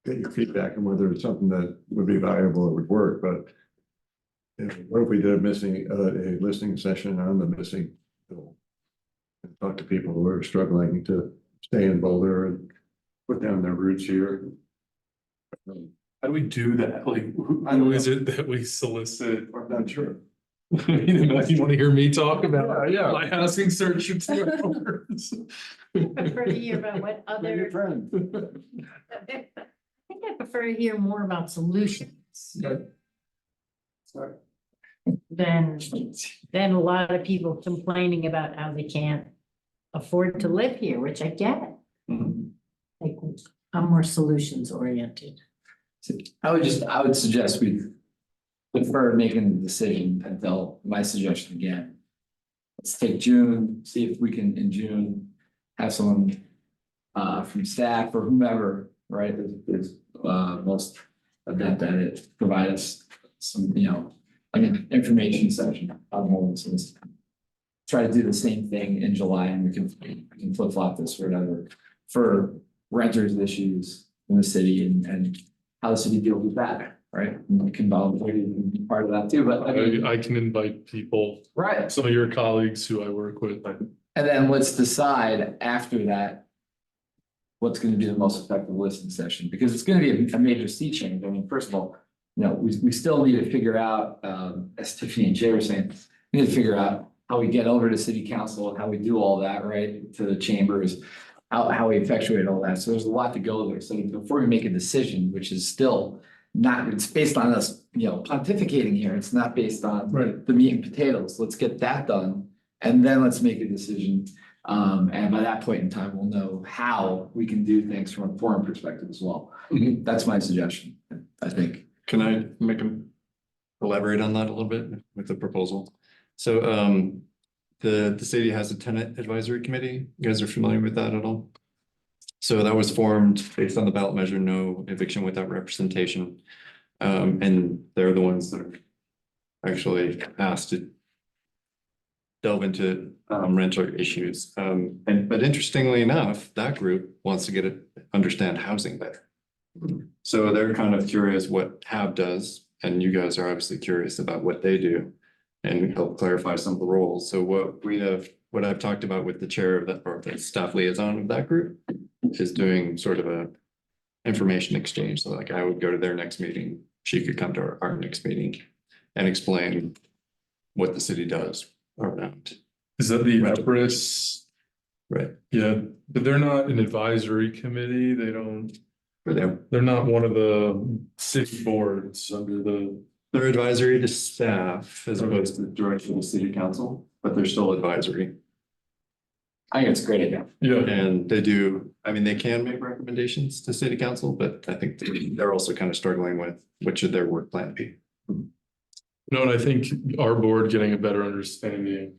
get your feedback on whether it's something that would be valuable or would work, but what if we did a listening session on the missing bill? And talk to people who are struggling to stay in Boulder and put down their roots here. How do we do that? Like, who is it that we solicit? I'm not sure. Unless you want to hear me talk about Yeah. my housing search. I prefer to hear about what other, friend. I think I prefer to hear more about solutions. Sorry. Than a lot of people complaining about how they can't afford to live here, which I get. Like, I'm more solutions oriented. I would suggest we defer making the decision until my suggestion again. Let's take June, see if we can in June have someone from staff or whomever, right, is most adept at it, provide us some, like an information session on homelessness. Try to do the same thing in July and we can flip flop this or whatever for renters issues in the city and how the city deals with that, right? And we can volunteer and be part of that too, but I mean, I can invite people, right. some of your colleagues who I work with. And then let's decide after that what's going to be the most effective listening session, because it's going to be a major sea change. I mean, first of all, we still need to figure out, as Tiffany and Jay were saying, we need to figure out how we get over to city council and how we do all that, right, to the chambers, how we effectuate all that. So there's a lot to go there. So before we make a decision, which is still not, it's based on us, pontificating here. It's not based on the meat and potatoes. Let's get that done. And then let's make a decision. And by that point in time, we'll know how we can do things from a foreign perspective as well. That's my suggestion, I think. Can I elaborate on that a little bit with the proposal? So the city has a tenant advisory committee. You guys are familiar with that at all? So that was formed based on the ballot measure, no eviction without representation. And they're the ones that are actually asked to delve into renter issues. But interestingly enough, that group wants to understand housing better. So they're kind of curious what HAB does, and you guys are obviously curious about what they do and help clarify some of the roles. So what I've talked about with the chair of that, or the staff liaison of that group, is doing sort of a information exchange. So like I would go to their next meeting, she could come to our next meeting and explain what the city does around. Is that the EPRIS? Right. Yeah, but they're not an advisory committee. They're not one of the city boards under the. They're advisory to staff as opposed to direction of the city council, but they're still advisory. I think it's a great idea. Yeah, And they can make recommendations to city council, but I think they're also kind of struggling with what should their work plan be. no, and I think our board getting a better understanding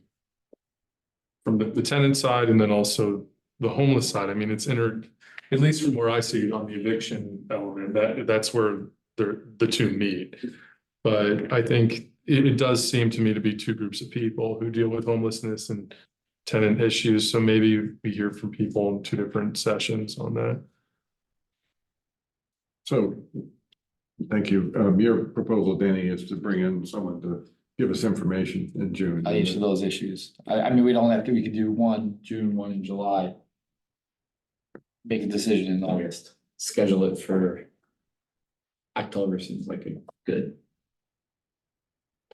from the tenant side and then also the homeless side. I mean, it's at least from where I see it on the eviction element, that's where the two meet. But I think it does seem to me to be two groups of people who deal with homelessness and tenant issues. So maybe we hear from people in two different sessions on that. So, thank you. Your proposal, Danny, is to bring in someone to give us information in June. On each of those issues. I mean, we don't have to, we could do one June, one in July. Make a decision in August, schedule it for October seems like a good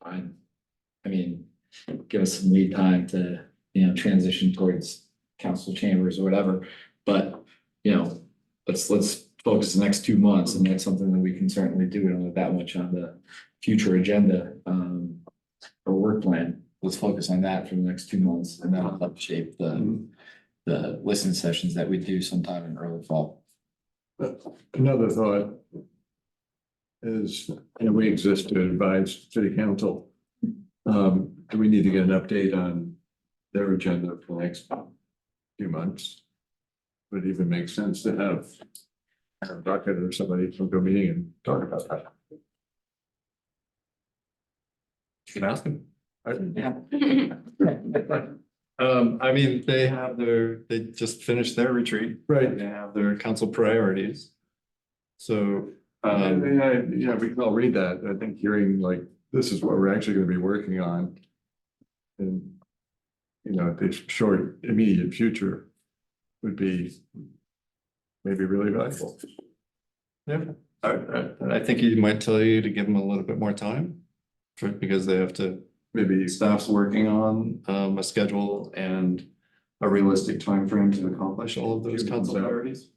time. I mean, give us some lead time to, transition towards council chambers or whatever, but, let's focus the next 2 months, and that's something that we can certainly do. We don't have that much on the future agenda, or work plan. Let's focus on that for the next 2 months, and that'll help shape the listening sessions that we do sometime in early fall. Another thought is, we exist to advise city council. Do we need to get an update on their agenda for the next few months? Would it even make sense to have Aaron Duckett or somebody come to a meeting and talk about that? You can ask them. Yeah. They just finished their retreat. Right. They have their council priorities. So, Yeah, we can all read that. I think hearing like, this is what we're actually gonna be working on. And, the short, immediate future would be maybe really valuable. yeah, I think he might tell you to give them a little bit more time because they have to, Maybe staff's working on a schedule and a realistic time frame to accomplish all of those council priorities.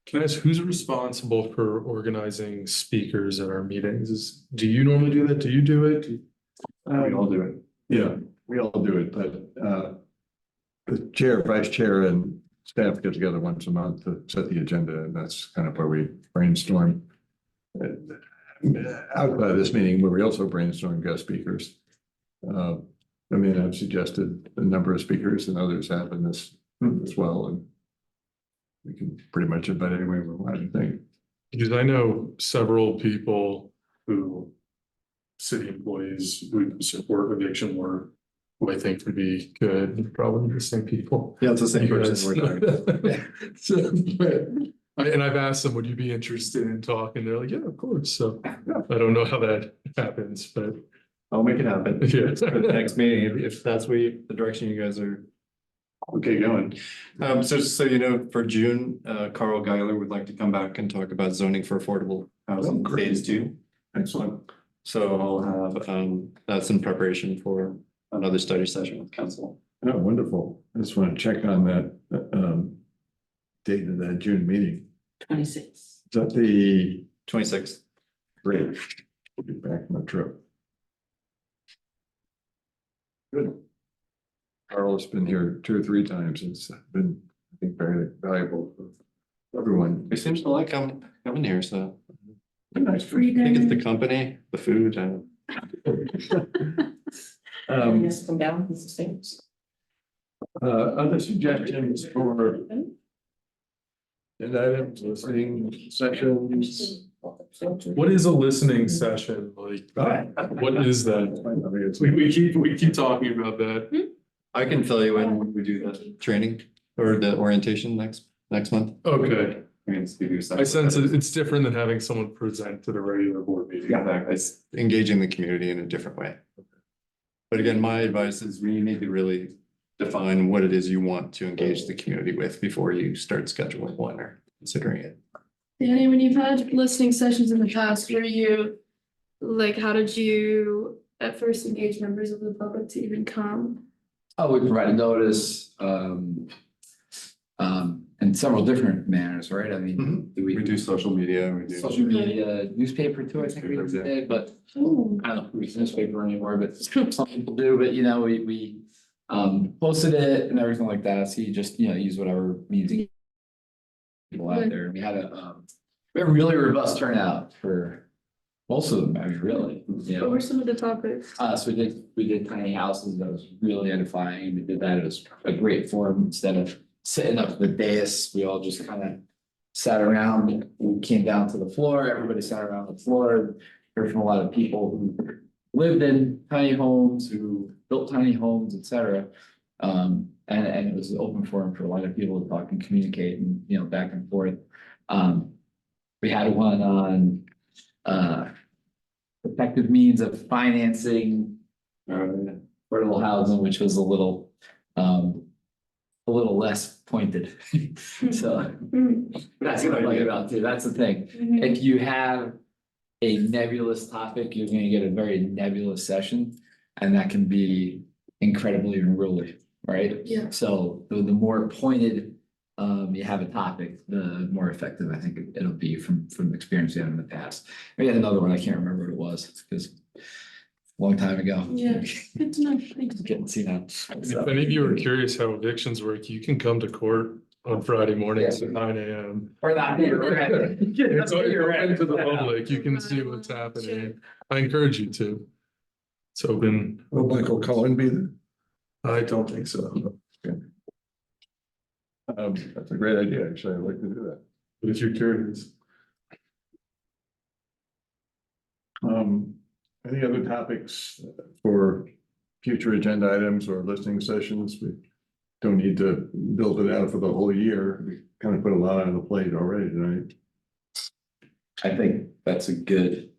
Can I ask, who's responsible for organizing speakers at our meetings? Do you normally do that? Do you do it? We all do it. yeah, we all do it, but the chair, vice chair and staff get together once a month to set the agenda, and that's kind of where we brainstorm. Outside of this meeting, where we also brainstorm guest speakers. I've suggested a number of speakers and others have in this as well, and we can pretty much invite anyone we want, I think. Because I know several people who city employees would support eviction work, who I think would be good, probably the same people. Yeah, it's the same You guys person. We're talking. know. So, but and I've asked them, would you be interested in talking? They're like, yeah, of course. So I don't know how that happens, but I'll make it happen. yeah. For the next meeting, if that's the direction you guys are okay going. So just so you know, for June, Carl Geiler would like to come back and talk about zoning for affordable housing great. phase 2. Excellent. So I'll have, that's in preparation for another study session with council. Oh, wonderful. I just want to check on that, date of that June meeting. 26. Is that the, 26th. great, we'll be back on the trip. Good. Carl's been here 2 or 3 times. It's been, I think, very valuable for everyone. He seems to like coming here, so Nice. Free I think it's day. the company, the food, and Yes, come down, it's the same. Other suggestions for agenda items, listening sessions? What is a listening session? Like, what is that? We keep talking about that. I can fill you in when we do the training or the orientation next month. Okay, I can just give you a I second. sense it's different than having someone present to the regular board meeting. Exactly. It's engaging the community in a different way. But again, my advice is we need to really define what it is you want to engage the community with before you start scheduling one or considering it. Danny, when you've had listening sessions in the past, were you, like, how did you at first engage members of the public to even come? Oh, we provide a notice, in several different manners, right? I mean, do We we do social media, we do. social media, newspaper too, I think we Newspapers, yeah. did, but Oh, I don't know if we use newspaper anymore, but some people do, but you know, we posted it and everything like that, so you just, you know, use whatever means to get people out there. We had we had a really robust turnout for most of them, I mean, really, you what know. were some of the topics? So we did tiny houses, that was really edifying, we did that, it was a great forum, instead of sitting up at the dais, we all just kind of sat around, we came down to the floor, everybody sat around the floor, heard from a lot of people who lived in tiny homes, who built tiny homes, et cetera. And it was an open forum for a lot of people to talk and communicate and, you know, back and forth. We had one on effective means of financing affordable housing, which was a little less pointed. So that's what I like about too. That's the thing. Mhm. If you have a nebulous topic, you're gonna get a very nebulous session, and that can be incredibly unruly, right? Yeah. So the more pointed you have a topic, the more effective I think it'll be from experience we had in the past. We had another one, I can't remember what it was, because a long time ago. Yeah. Good to know, thanks. Getting seen out. If any of you are curious how evictions work, you can come to court on Friday mornings at 9 a.m. Or not here, right? It's open to the public. You can see what's happening. I encourage you to. It's open. Will Michael Cohen be there? I don't think so. That's a great idea, actually, I'd like to do that. But if you're curious. Any other topics for future agenda items or listening sessions? We don't need to build it out for the whole year. We kind of put a lot on the plate already tonight. I think that's a good.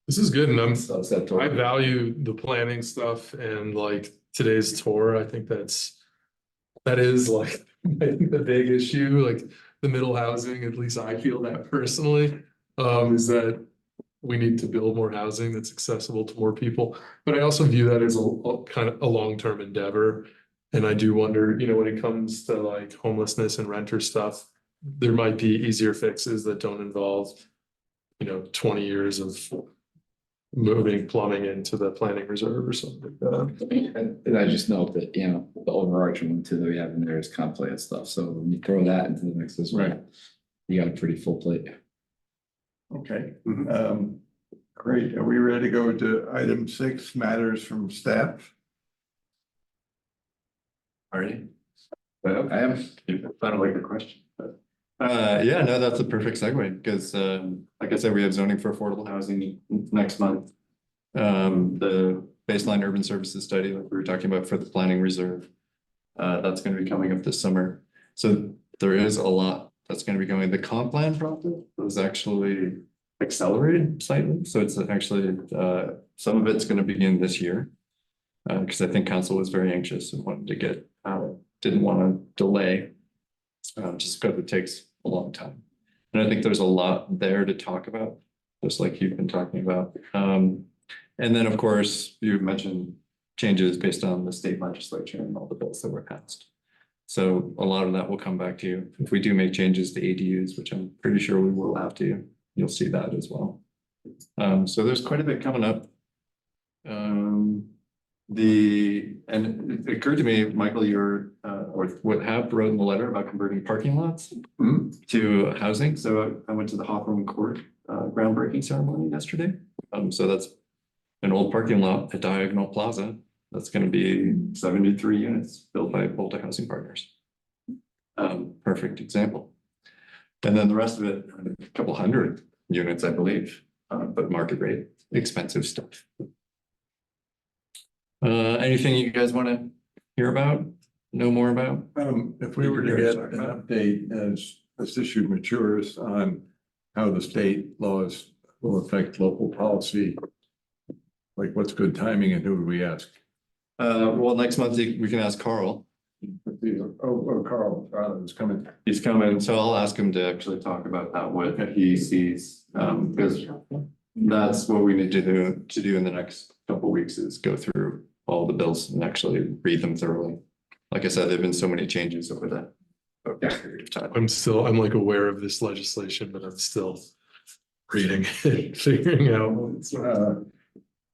This is good, and I I value the planning stuff and like today's tour. I think that is like, I think the big issue, like the middle housing, at least I feel that personally, is that we need to build more housing that's accessible to more people. But I also view that as a kind of a long-term endeavor. And I do wonder, you know, when it comes to like homelessness and renter stuff, there might be easier fixes that don't involve, you know, 20 years of moving plumbing into the planning reserve or something like that. And I just note that, you know, the overarching one too that we have in there is comp plan stuff. So when you throw that into the mix as well, Right. you got a pretty full plate. Okay, great. Are we ready to go to item 6, matters from staff? Alrighty. I am. I don't like the question, but. Yeah, no, that's a perfect segue, because, like I said, we have zoning for affordable housing next month. The baseline urban services study, like we were talking about for the planning reserve. That's gonna be coming up this summer. So there is a lot that's gonna be going. The comp plan process was actually accelerated slightly, so it's actually, some of it's gonna begin this year. Because I think council was very anxious and wanted to get, didn't want to delay. Just because it takes a long time. And I think there's a lot there to talk about, just like you've been talking about. And then, of course, you mentioned changes based on the state legislature and all the bills that were passed. So a lot of that will come back to you. If we do make changes to ADUs, which I'm pretty sure we will have to, you'll see that as well. So there's quite a bit coming up. And it occurred to me, Michael, you're, or what Hap wrote in the letter about converting parking lots to housing. So I went to the Hawthorne Court groundbreaking ceremony yesterday. So that's an old parking lot at Diagonal Plaza. That's going to be 73 units built by Volta Housing Partners. Perfect example. And then the rest of it, a couple hundred units, I believe, but market rate, expensive stuff. Anything you guys want to hear about, know more about? If we were to get an update as this issue matures on how the state laws will affect local policy, like what's good timing and who do we ask? Well, next month we can ask Carl. Carl is coming. He's coming, so I'll ask him to actually talk about that, what he sees, because that's what we need to do in the next couple of weeks is go through all the bills and actually read them thoroughly. Like I said, there've been so many changes over that period of time. I'm like aware of this legislation, but I'm still reading it, figuring out.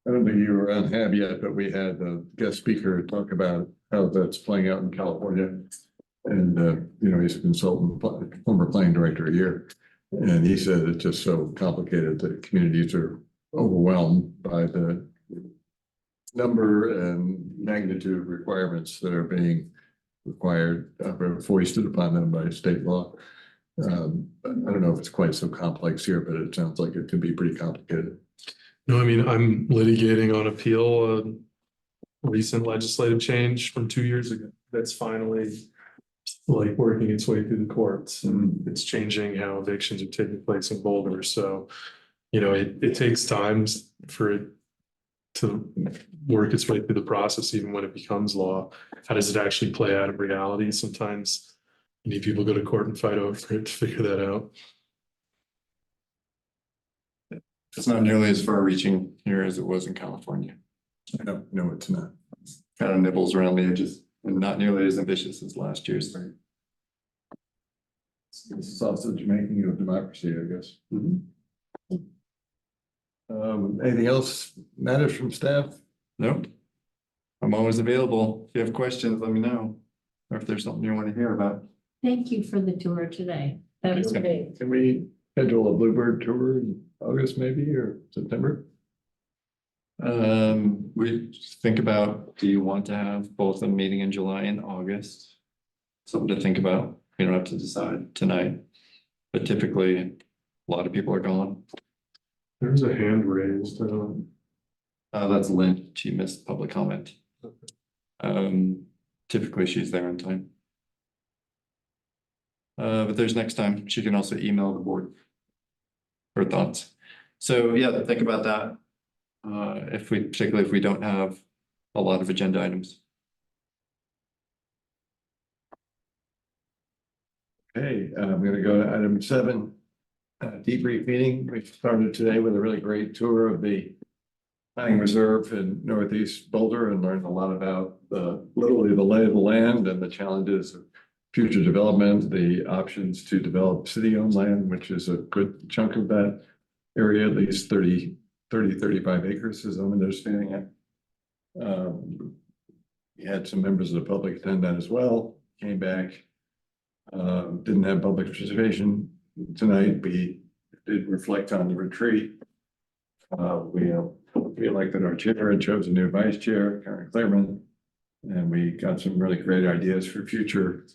I don't think you were on HAB yet, but we had a guest speaker talk about how that's playing out in California. And, he's a consultant, former planning director a year. And he said it's just so complicated that communities are overwhelmed by the number and magnitude of requirements that are being required, foisted upon them by state law. I don't know if it's quite so complex here, but it sounds like it could be pretty complicated. No, I mean, I'm litigating on appeal, a recent legislative change from 2 years ago. That's finally like working its way through the courts and it's changing how evictions are taking place in Boulder. So, it takes time for it to work its way through the process, even when it becomes law. How does it actually play out in reality? Sometimes you need people to go to court and fight over it to figure that out. It's not nearly as far reaching here as it was in California. No, it's not. Kind of nibbles around the edges and not nearly as ambitious as last year's. It's sausage making of democracy, I guess. Anything else matters from staff? Nope. I'm always available. If you have questions, let me know. Or if there's something you want to hear about. Thank you for the tour today. That was great. Can we schedule a Bluebird tour in August maybe or September? We think about, do you want to have both a meeting in July and August? Something to think about. You don't have to decide tonight. But typically, a lot of people are gone. There's a hand raised. That's Lynn. She missed public comment. Typically she's there on time. But there's next time. She can also email the board her thoughts. So yeah, think about that. Particularly if we don't have a lot of agenda items. Okay, I'm gonna go to item 7. Debrief meeting. We started today with a really great tour of the planning reserve in Northeast Boulder and learned a lot about literally the lay of the land and the challenges of future development, the options to develop city-owned land, which is a good chunk of that area, at least 35 acres is I'm understanding it. We had some members of the public attend that as well, came back. Didn't have public participation tonight. We did reflect on the retreat. We elected our chair and chose a new vice chair, Karen Claremont. And we got some really great ideas for future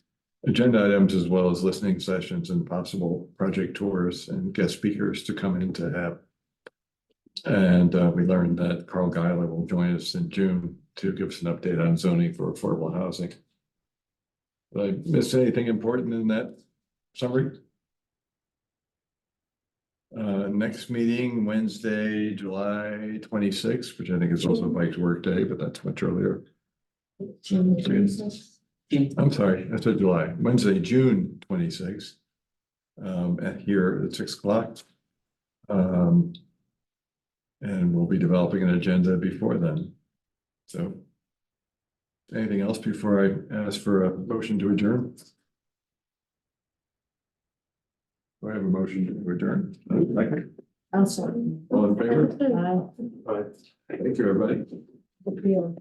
agenda items as well as listening sessions and possible project tours and guest speakers to come in to have. And we learned that Carl Geiler will join us in June to give us an update on zoning for affordable housing. Did I miss anything important in that summary? Next meeting, Wednesday, July 26th, which I think is also Mike's work day, but that's much earlier. I'm sorry, I said July, Wednesday, June 26th. At here at 6 o'clock. And we'll be developing an agenda before then. So. Anything else before I ask for a motion to adjourn? Do I have a motion to adjourn? I'm sorry. All in favor? Uh, Thank you, everybody. Thank you.